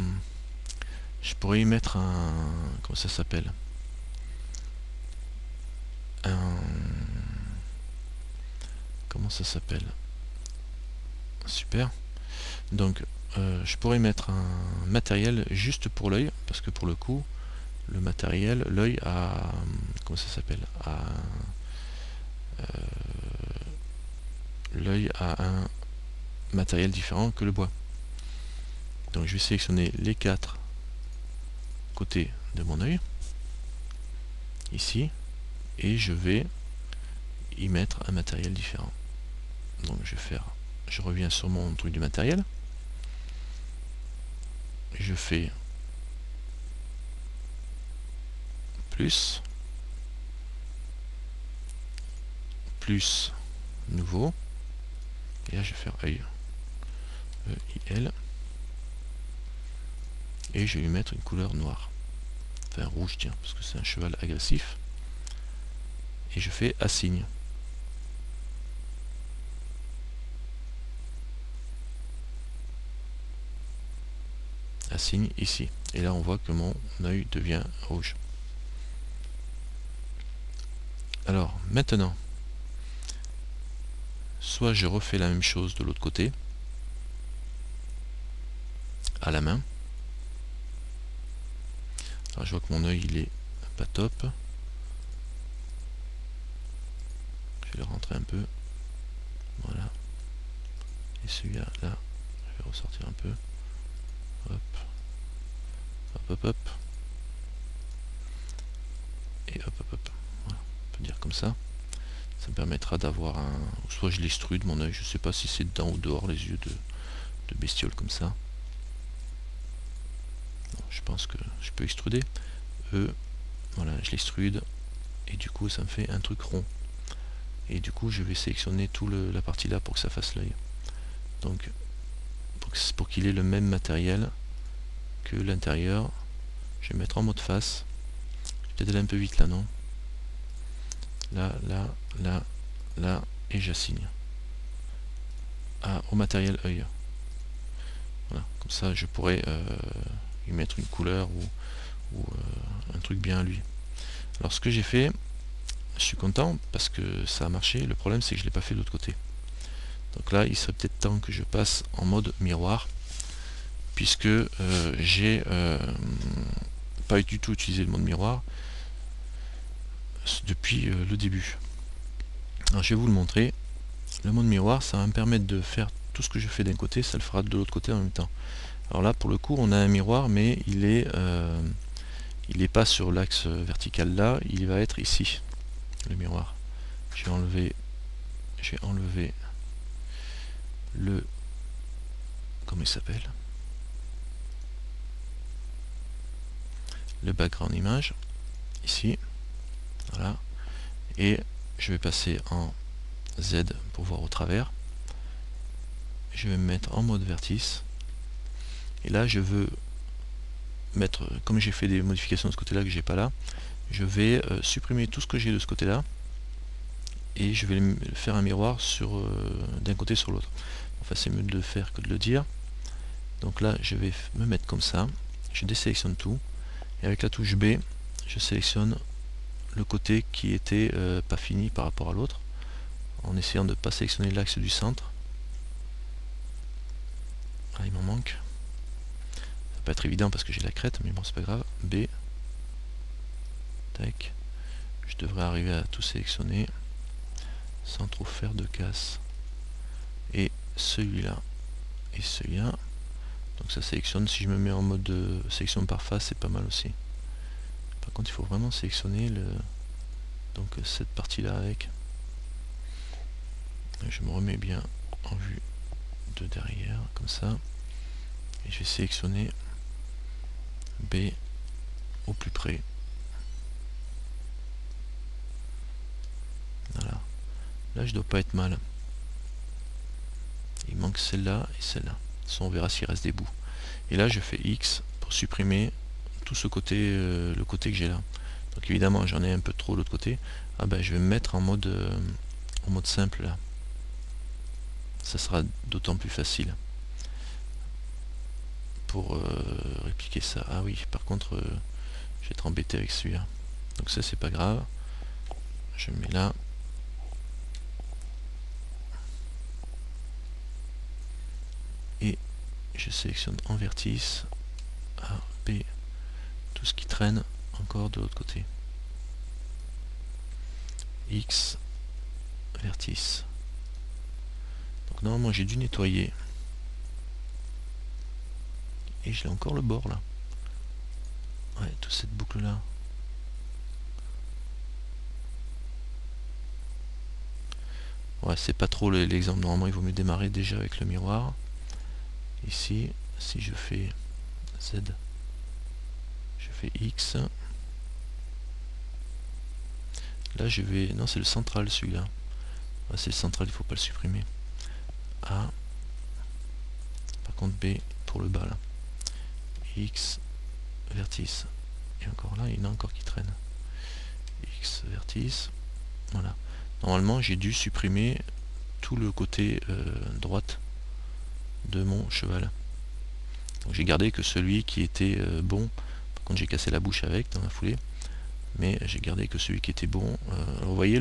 Comment ça s'appelle? Comment ça s'appelle? Super. Donc je pourrais mettre un matériel juste pour l'œil, parce que pour le coup, le matériel, l'œil a... Comment ça s'appelle? L'œil a un matériel différent que le bois. Donc je vais sélectionner les 4 côtés de mon œil, ici, et je vais y mettre un matériel différent. Donc je reviens sur mon truc du matériel, je fais plus nouveau, et là je vais faire œil, EIL, et je vais lui mettre une couleur noire, enfin rouge, tiens, parce que c'est un cheval agressif, et je fais assigne. Assigne ici, et là on voit que mon œil devient rouge. Alors maintenant, soit je refais la même chose de l'autre côté, à la main. Alors je vois que mon œil il est pas top. Je vais le rentrer un peu. Voilà. Et celui-là, là, je vais ressortir un peu. Hop. Hop, hop, hop. Et hop, hop, hop. Voilà. On peut dire comme ça. Ça me permettra d'avoir un... Soit je l'extrude mon œil, je sais pas si c'est dedans ou dehors les yeux de bestiole comme ça. Non, je pense que je peux extruder. Voilà, je l'extrude. Et du coup ça me fait un truc rond. Et du coup je vais sélectionner tout la partie là pour que ça fasse l'œil. Donc pour qu'il ait le même matériel que l'intérieur, je vais mettre en mode face. Je vais peut-être aller un peu vite là, non? Là, là, là, là, et j'assigne au matériel œil. Voilà, comme ça je pourrais y mettre une couleur ou un truc bien à lui. Alors ce que j'ai fait, je suis content parce que ça a marché. Le problème c'est que je ne l'ai pas fait de l'autre côté. Donc là il serait peut-être temps que je passe en mode miroir, puisque j'ai pas du tout utilisé le mode miroir depuis le début. Alors je vais vous le montrer. Le mode miroir, ça va me permettre de faire tout ce que je fais d'un côté, ça le fera de l'autre côté en même temps. Alors là pour le coup on a un miroir, mais il est pas sur l'axe vertical là, il va être ici, le miroir. J'ai enlevé le, comment il s'appelle, le background image ici, voilà, et je vais passer en Z pour voir au travers. Je vais me mettre en mode vertice, et là je veux mettre, comme j'ai fait des modifications de ce côté là que j'ai pas là, je vais supprimer tout ce que j'ai de ce côté là, et je vais faire un miroir sur d'un côté sur l'autre. Enfin c'est mieux de le faire que de le dire. Donc là je vais me mettre comme ça, je désélectionne tout, et avec la touche B je sélectionne le côté qui était pas fini par rapport à l'autre, en essayant de ne pas sélectionner l'axe du centre. Ah, il m'en manque, ça va pas être évident parce que j'ai la crête, mais bon c'est pas grave. B, tac, je devrais arriver à tout sélectionner sans trop faire de casse. Et celui-là et celui-là, donc ça sélectionne. Si je me mets en mode de sélection par face, c'est pas mal aussi. Par contre il faut vraiment sélectionner donc cette partie là avec. Je me remets bien en vue de derrière comme ça, et je vais sélectionner B au plus près. Voilà, là je dois pas être mal. Il manque celle-là et celle-là. On verra s'il reste des bouts. Et là je fais X pour supprimer tout ce côté, le côté que j'ai là. Donc évidemment j'en ai un peu trop de l'autre côté. Ah ben je vais me mettre en mode simple là. Ça sera d'autant plus facile pour répliquer ça. Ah oui, par contre je vais être embêté avec celui-là. Donc ça c'est pas grave. Je mets là. Et je sélectionne en vertice A, B, tout ce qui traîne encore de l'autre côté. X, vertice. Donc Donc normalement j'ai dû nettoyer. Et j'ai encore le bord là. Ouais, toute cette boucle là. Ouais, c'est pas trop l'exemple. Normalement il vaut mieux démarrer déjà avec le miroir. Ici, si je fais Z, je fais X. Là je vais... Non, c'est le central celui-là. Ah, c'est le central, il faut pas le supprimer. A. Par contre B pour le bas là. X, vertice. Et encore là, il y en a encore qui traînent. X, vertice. Voilà. Normalement, j'ai dû supprimer tout le côté droite de mon cheval. Donc j'ai gardé que celui qui était bon. Par contre, j'ai cassé la bouche avec dans la foulée. Mais j'ai gardé que celui qui était bon. Alors, vous voyez,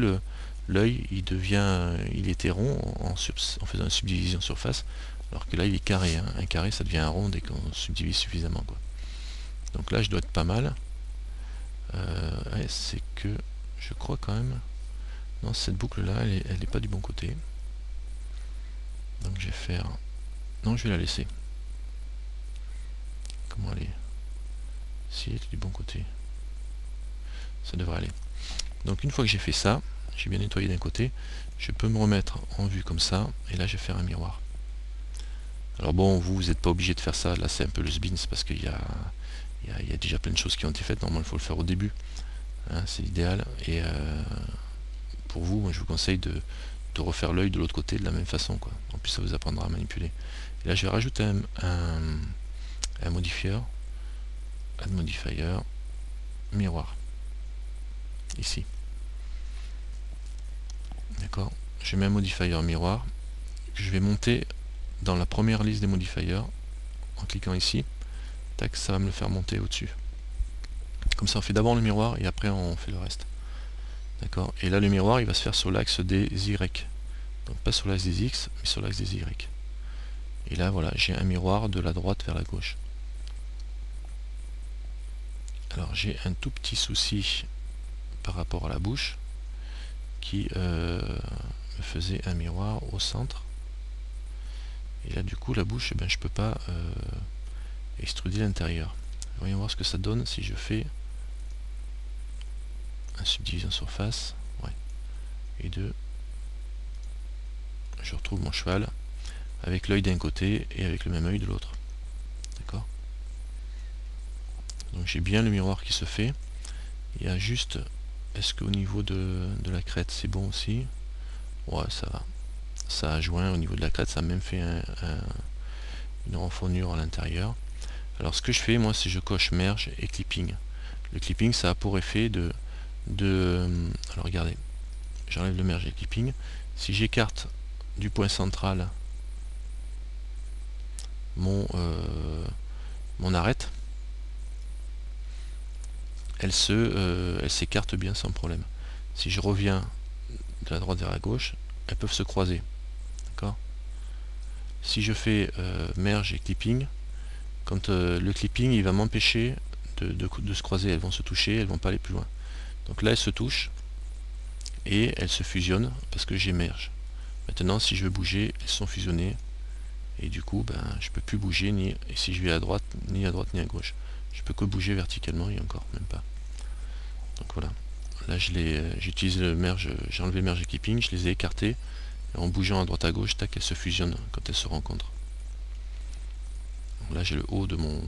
l'œil, il était rond en faisant une subdivision surface. Alors que là, il est carré. Hein. Un carré, ça devient un rond dès qu'on subdivise suffisamment, quoi. Donc là, je dois être pas mal. Ouais, c'est que je crois quand même... Non, cette boucle-là, elle n'est pas du bon côté. Donc je vais faire... Non, je vais la laisser. Comment elle est? Si elle est du bon côté. Ça devrait aller. Donc une fois que j'ai fait ça, j'ai bien nettoyé d'un côté, je peux me remettre en vue comme ça, et là je vais faire un miroir. Alors bon, vous n'êtes pas obligé de faire ça, là c'est un peu le spin, parce qu'il y a déjà plein de choses qui ont été faites, normalement il faut le faire au début, hein, c'est l'idéal, et pour vous, moi, je vous conseille de refaire l'œil de l'autre côté de la même façon, quoi. En plus ça vous apprendra à manipuler. Et là je vais rajouter un modifier, add modifier, miroir, ici. D'accord, je mets un modifier miroir, je vais monter dans la première liste des modifiers en cliquant ici, tac, ça va me le faire monter au-dessus. Comme ça on fait d'abord le miroir et après on fait le reste. D'accord, et là le miroir il va se faire sur l'axe des Y. Donc pas sur l'axe des X, mais sur l'axe des Y. Et là voilà, j'ai un miroir de la droite vers la gauche. Alors j'ai un tout petit souci par rapport à la bouche qui me faisait un miroir au centre. Et là du coup la bouche, je peux pas extruder l'intérieur. Voyons voir ce que ça donne si je fais un subdivision surface. Ouais. Et deux. Je retrouve mon cheval avec l'œil d'un côté et avec le même œil de l'autre. D'accord. Donc j'ai bien le miroir qui se fait. Il y a juste, est-ce qu'au niveau de la crête c'est bon aussi? Ouais, ça va. Ça a joint au niveau de la crête, ça a même fait une renfournure à l'intérieur. Alors ce que je fais moi, c'est je coche merge et clipping. Le clipping ça a pour effet alors regardez, j'enlève le merge et clipping. Si j'écarte du point central mon arête, elle s'écarte bien sans problème. Si je reviens de la droite vers la gauche, elles peuvent se croiser. D'accord. Si je fais merge et clipping, quand le clipping il va m'empêcher de se croiser, elles vont se toucher, elles vont pas aller plus loin. Donc là elles se touchent et elles se fusionnent parce que j'ai merge. Maintenant si je veux bouger, elles sont fusionnées et du coup je peux plus bouger et si je vais à droite ni à gauche. Je peux que bouger verticalement et encore même pas. Donc voilà. Là j'ai utilisé le merge, j'ai enlevé le merge et clipping, je les ai écartés. Et en bougeant à droite à gauche, tac, elles se fusionnent quand elles se rencontrent. Donc là j'ai le haut de mon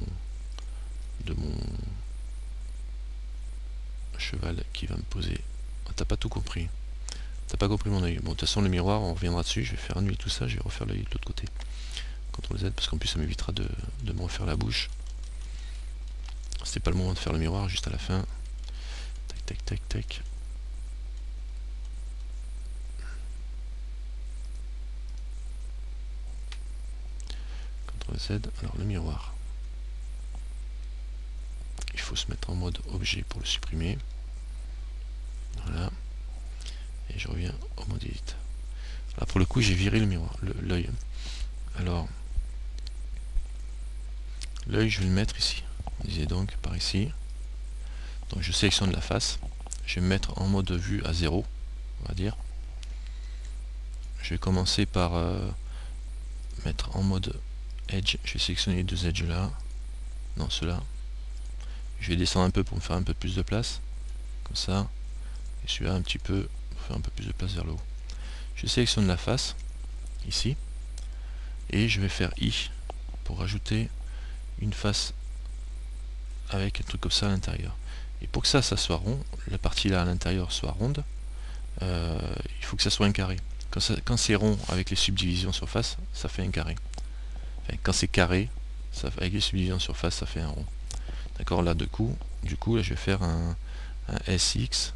cheval qui va me poser. Ah, t'as pas tout compris. T'as pas compris mon œil. Bon, de toute façon le miroir, on reviendra dessus, je vais faire annuler tout ça, je vais refaire l'œil de l'autre côté. CTRL Z, parce qu'en plus ça m'évitera de me refaire la bouche. C'était pas le moment de faire le miroir, juste à la fin. Tac, tac, tac, tac. CTRL Z, alors le miroir. Il faut se mettre en mode objet pour le supprimer. Voilà. Et je reviens au mode edit. Là pour le coup j'ai viré le miroir, l'œil. Alors l'œil je vais le mettre ici. On disait donc par ici. Donc je sélectionne la face. Je vais me mettre en mode vue à 0, on va dire. Je vais commencer par mettre en mode edge. Je vais sélectionner les deux edges là. Non, ceux-là. Je vais descendre un peu pour me faire un peu plus de place. Comme ça. Et celui-là un petit peu pour faire un peu plus de place vers le haut. Je sélectionne la face. Ici. Et je vais faire I pour rajouter une face avec un truc comme ça à l'intérieur. Et pour que ça soit rond, la partie là à l'intérieur soit ronde, il faut que ça soit un carré. Quand c'est rond avec les subdivisions surface, ça fait un carré. Enfin, quand c'est carré, avec les subdivisions surface, ça fait un rond. D'accord, là du coup là je vais faire un SX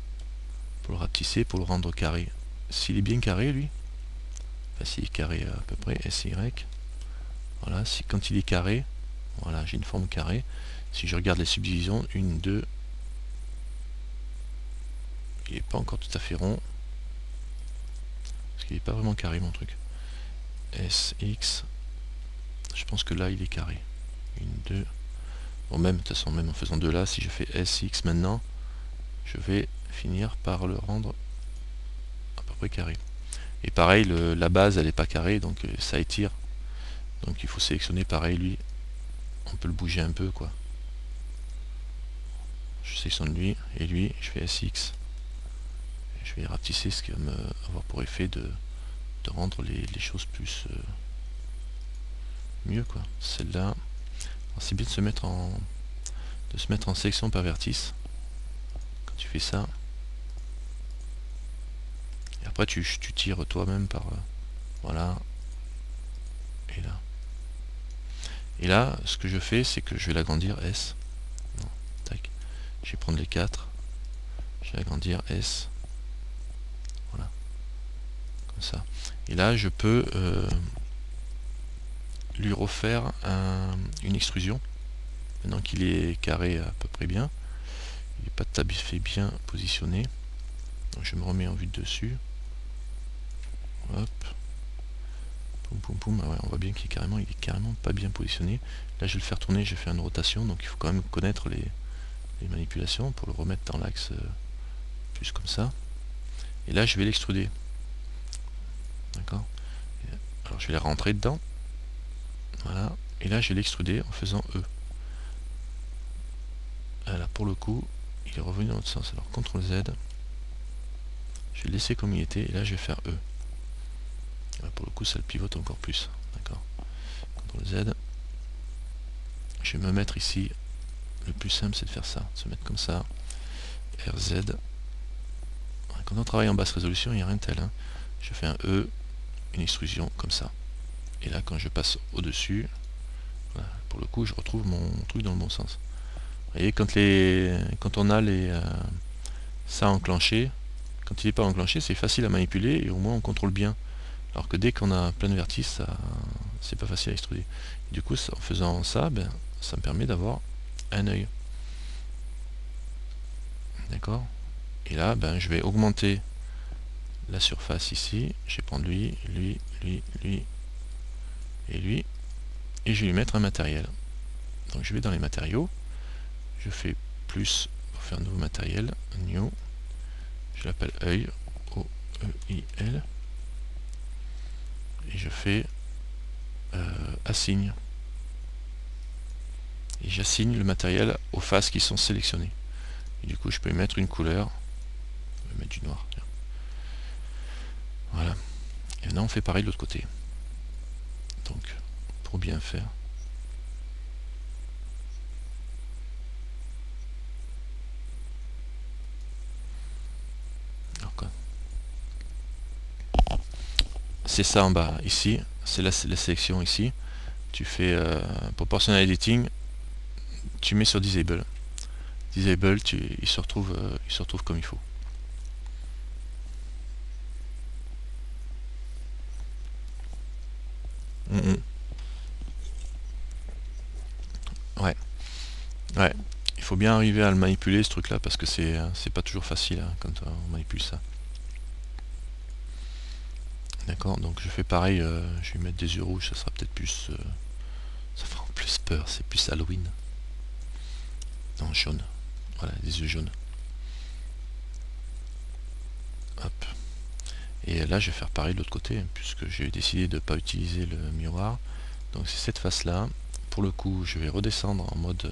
pour le rapetisser, pour le rendre carré. S'il est bien carré lui, enfin s'il est carré à peu près, SY, voilà, quand il est carré, voilà, j'ai une forme carrée. Si je regarde les subdivisions, 1, 2, il n'est pas encore tout à fait rond, parce qu'il n'est pas vraiment carré mon truc. SX, je pense que là il est carré. 1, 2, bon même, de toute façon, même en faisant de là, si je fais SX maintenant, je vais finir par le rendre à peu près carré. Et pareil, la base elle n'est pas carrée, donc ça étire. Donc il faut sélectionner pareil lui, on peut le bouger un peu quoi. Je sélectionne lui, et lui, je fais SX. Je vais rapetisser, ce qui va me avoir pour effet de rendre les choses plus mieux quoi. Celle-là, c'est bien de se mettre en sélection par vertice quand tu fais ça. Et après tu tires toi-même par voilà, et là. Et là, ce que je fais, c'est que je vais l'agrandir S. Non, tac. Je vais prendre les 4. Je vais agrandir S. Voilà. Comme ça. Et là, je peux lui refaire une extrusion. Maintenant qu'il est carré à peu près bien. Il n'est pas tout à fait bien positionné. Donc je me remets en vue de dessus. Hop. Poum, poum, poum. Ah ouais, on voit bien qu'il est carrément pas bien positionné. Là, je vais le faire tourner, je vais faire une rotation. Donc il faut quand même connaître les manipulations pour le remettre dans l'axe plus comme ça. Et là, je vais l'extruder. D'accord. Alors je vais la rentrer dedans. Voilà. Et là, je vais l'extruder en faisant E. Là, pour le coup, il est revenu dans l'autre sens. Alors, CTRL Z. Je vais le laisser comme il était. Et là, je vais faire E. Là, pour le coup, ça le pivote encore plus. D'accord. CTRL Z. Je vais me mettre ici. Le plus simple, c'est de faire ça. De se mettre comme ça. RZ. Quand on travaille en basse résolution, il n'y a rien de tel. Hein. Je fais un E, une extrusion comme ça. Et là, quand je passe au-dessus, voilà, pour le coup, je retrouve mon truc dans le bon sens. Vous voyez, quand on a ça enclenché, quand il n'est pas enclenché, c'est facile à manipuler et au moins on contrôle bien. Alors que dès qu'on a plein de vertices, c'est pas facile à extruder. Et du coup, en faisant ça, ça me permet d'avoir un œil. D'accord. Et là, je vais augmenter la surface ici. Je vais prendre lui, lui, lui, lui et lui. Et je vais lui mettre un matériel. Donc je vais dans les matériaux. Je fais plus pour faire un nouveau matériel. New. Je l'appelle œil. O-E-I-L. Et je fais assign. Et j'assigne le matériel aux faces qui sont sélectionnées. Et du coup, je peux y mettre une couleur. Je vais mettre du noir. Tiens. Voilà. Et maintenant, on fait pareil de l'autre côté. Donc, pour bien faire. C'est ça en bas. Ici, c'est la sélection ici. Tu fais proportional editing. Tu mets sur disable. Disable, il se retrouve comme il faut. Ouais. Ouais. Il faut bien arriver à le manipuler ce truc là parce que c'est pas toujours facile hein, quand on manipule ça. D'accord, donc je fais pareil, je vais mettre des yeux rouges, ça sera peut-être plus. Ça fera plus peur, c'est plus Halloween. Non, jaune. Voilà, des yeux jaunes. Hop. Et là je vais faire pareil de l'autre côté, puisque j'ai décidé de ne pas utiliser le miroir. Donc c'est cette face là. Pour le coup je vais redescendre en mode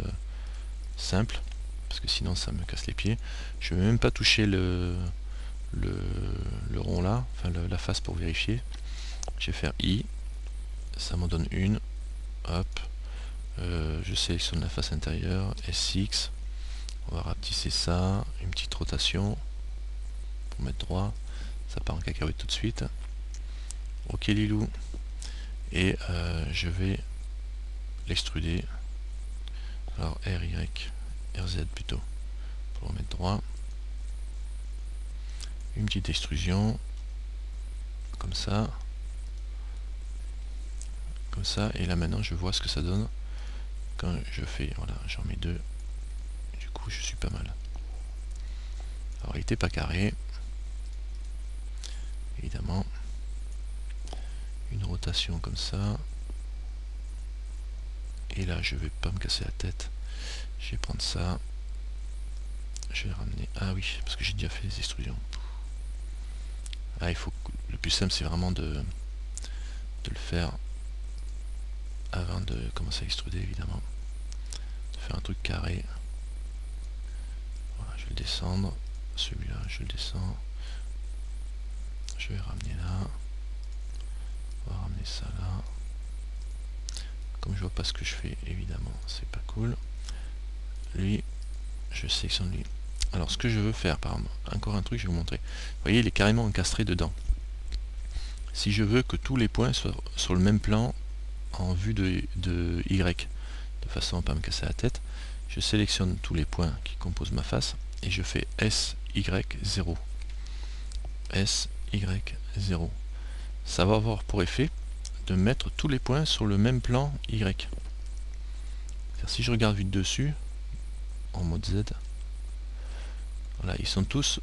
simple, parce que sinon ça me casse les pieds. Je ne vais même pas toucher le rond là, enfin la face pour vérifier. Je vais faire I, ça m'en donne une, hop, je sélectionne la face intérieure, SX, on va rapetisser ça, une petite rotation pour mettre droit, ça part en cacahuète tout de suite. Ok Lilou, et je vais l'extruder, alors RY, RZ plutôt, pour le mettre droit, une petite extrusion, comme ça, et là maintenant je vois ce que ça donne quand je fais, voilà, j'en mets deux, du coup je suis pas mal. Alors il n'était pas carré, évidemment, une rotation comme ça, et là je vais pas me casser la tête, je vais prendre ça, je vais ramener, ah oui, parce que j'ai déjà fait les extrusions. Ah, il faut, le plus simple c'est vraiment de le faire avant de commencer à extruder, évidemment, de faire un truc carré. Voilà, je vais le descendre, celui-là je le descends, je vais ramener là, on va ramener ça là. Comme je vois pas ce que je fais, évidemment c'est pas cool. Lui, je sélectionne lui. Alors ce que je veux faire, par exemple, encore un truc, je vais vous montrer. Vous voyez, il est carrément encastré dedans. Si je veux que tous les points soient sur le même plan en vue de Y, de façon à ne pas me casser la tête, je sélectionne tous les points qui composent ma face et je fais SY0. SY0. Ça va avoir pour effet de mettre tous les points sur le même plan Y. Si je regarde vite dessus, en mode Z, voilà, ils sont tous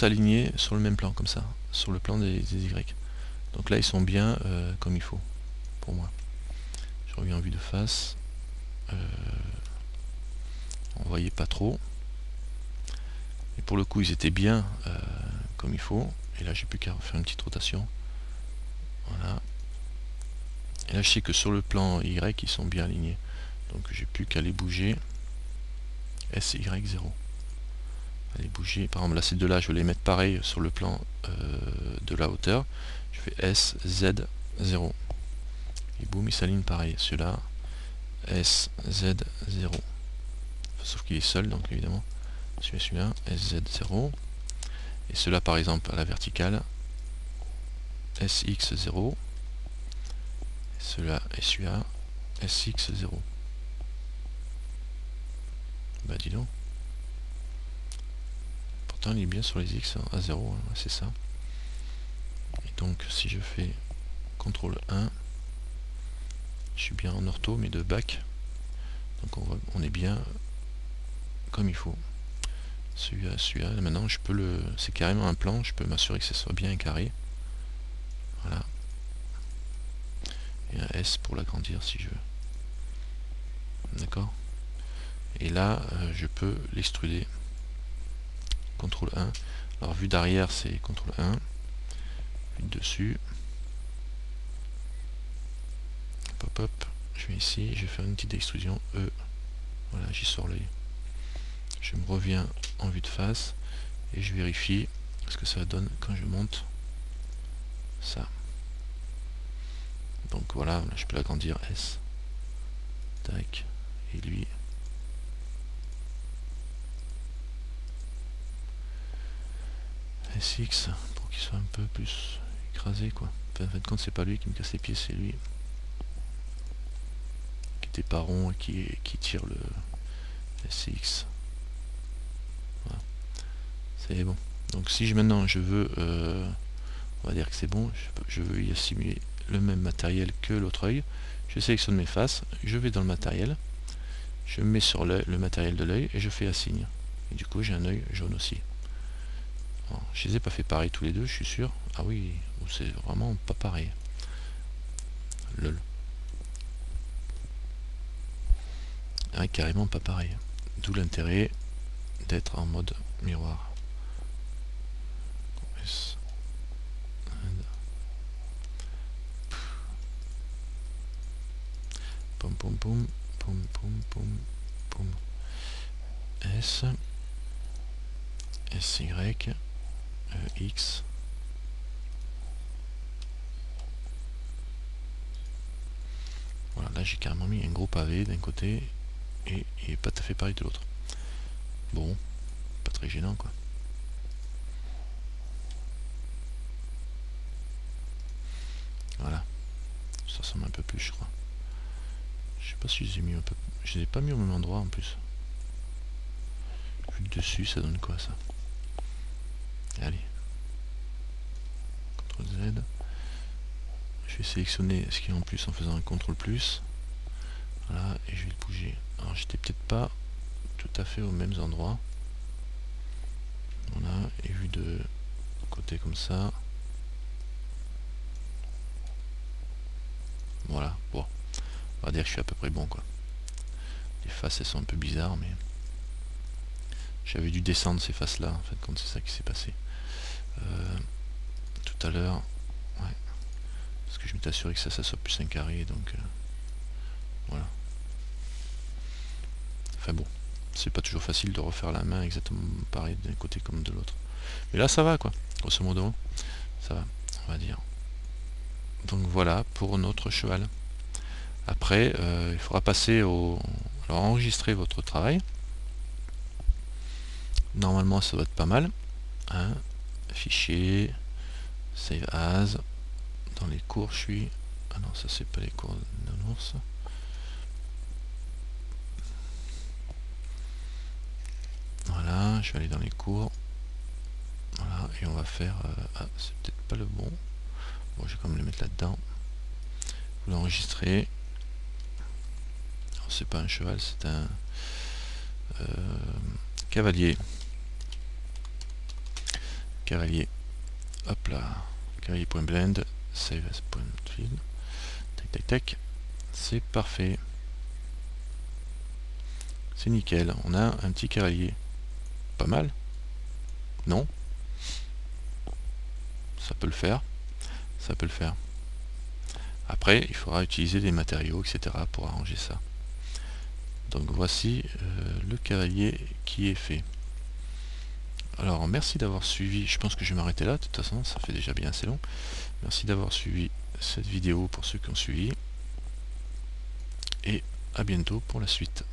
alignés sur le même plan, comme ça, sur le plan des Y. Donc là, ils sont bien comme il faut, pour moi. Je reviens en vue de face. On voyait pas trop. Et pour le coup, ils étaient bien comme il faut. Et là, j'ai plus qu'à faire une petite rotation. Voilà. Et là, je sais que sur le plan Y, ils sont bien alignés. Donc, j'ai plus qu'à les bouger. SY0. Les bouger. Par exemple, là, ces deux-là, je vais les mettre pareil sur le plan de la hauteur. Je fais SZ0. Et boum, il s'aligne pareil. Celui-là, SZ0. Sauf qu'il est seul, donc évidemment. Celui-là, SZ0. Et cela par exemple à la verticale, SX0. Cela et celui-là, SX0. Bah dis donc. Pourtant il est bien sur les X à 0, hein, c'est ça. Et donc si je fais CTRL 1, je suis bien en ortho mais de back. Donc on est bien comme il faut. Celui-là, maintenant je peux le. C'est carrément un plan, je peux m'assurer que ce soit bien carré. Voilà. Et un S pour l'agrandir si je veux. D'accord. Et là, je peux l'extruder. CTRL 1. Alors vue d'arrière c'est CTRL 1. Vue de dessus. Pop hop. Je vais ici, je vais faire une petite extrusion E. Voilà, j'y sors l'œil. Je me reviens en vue de face et je vérifie ce que ça donne quand je monte ça. Donc voilà, là, je peux l'agrandir S. Tac. Et lui. SX pour qu'il soit un peu plus écrasé quoi. Enfin, en fin de compte c'est pas lui qui me casse les pieds, c'est lui qui était pas rond et qui tire le SX. Voilà. C'est bon. Donc si maintenant je veux on va dire que c'est bon, je veux y assimiler le même matériel que l'autre œil, je sélectionne mes faces, je vais dans le matériel, je mets sur le matériel de l'œil et je fais assigne. Et du coup j'ai un œil jaune aussi. Alors, je les ai pas fait pareil tous les deux, je suis sûr. Ah oui, c'est vraiment pas pareil. Lol. Ah, carrément pas pareil. D'où l'intérêt d'être en mode miroir. Poum, poum, poum, poum, poum, poum, poum. S, SY, X. Voilà, là j'ai carrément mis un gros pavé d'un côté et il n'est pas tout à fait pareil de l'autre. Bon, pas très gênant quoi. Voilà, ça ressemble un peu plus je crois. Je sais pas si je les ai mis un peu. Je les ai pas mis au même endroit en plus. Vu dessus, ça donne quoi ça? Allez. CTRL Z. Je vais sélectionner ce qui est en plus en faisant un CTRL plus. Voilà, et je vais le bouger. Alors j'étais peut-être pas tout à fait aux mêmes endroits. Voilà, et vu de côté comme ça. Voilà, bon. On va dire que je suis à peu près bon quoi. Les faces elles sont un peu bizarres mais j'avais dû descendre ces faces là en fait quand c'est ça qui s'est passé tout à l'heure, ouais, parce que je m'étais assuré que ça soit plus un carré donc voilà. Enfin bon, c'est pas toujours facile de refaire la main exactement pareil d'un côté comme de l'autre, mais là ça va quoi, grosso modo ça va, on va dire. Donc voilà pour notre cheval. Après il faudra passer au... alors enregistrer votre travail. Normalement ça doit être pas mal, hein. Fichier, save as, dans les cours je suis... Ah non ça c'est pas les cours de l'ours. Voilà, je vais aller dans les cours. Voilà, et on va faire... ah, c'est peut-être pas le bon. Bon, je vais quand même le mettre là-dedans. Vous l'enregistrez. C'est pas un cheval, c'est un cavalier. Cavalier. Hop là. Cavalier.blend. Save as.field. Tac, tac, tac. C'est parfait. C'est nickel. On a un petit cavalier. Pas mal. Non? Ça peut le faire. Ça peut le faire. Après, il faudra utiliser des matériaux, etc. pour arranger ça. Donc voici le cavalier qui est fait. Alors merci d'avoir suivi, je pense que je vais m'arrêter là, de toute façon ça fait déjà bien assez long. Merci d'avoir suivi cette vidéo pour ceux qui ont suivi. Et à bientôt pour la suite.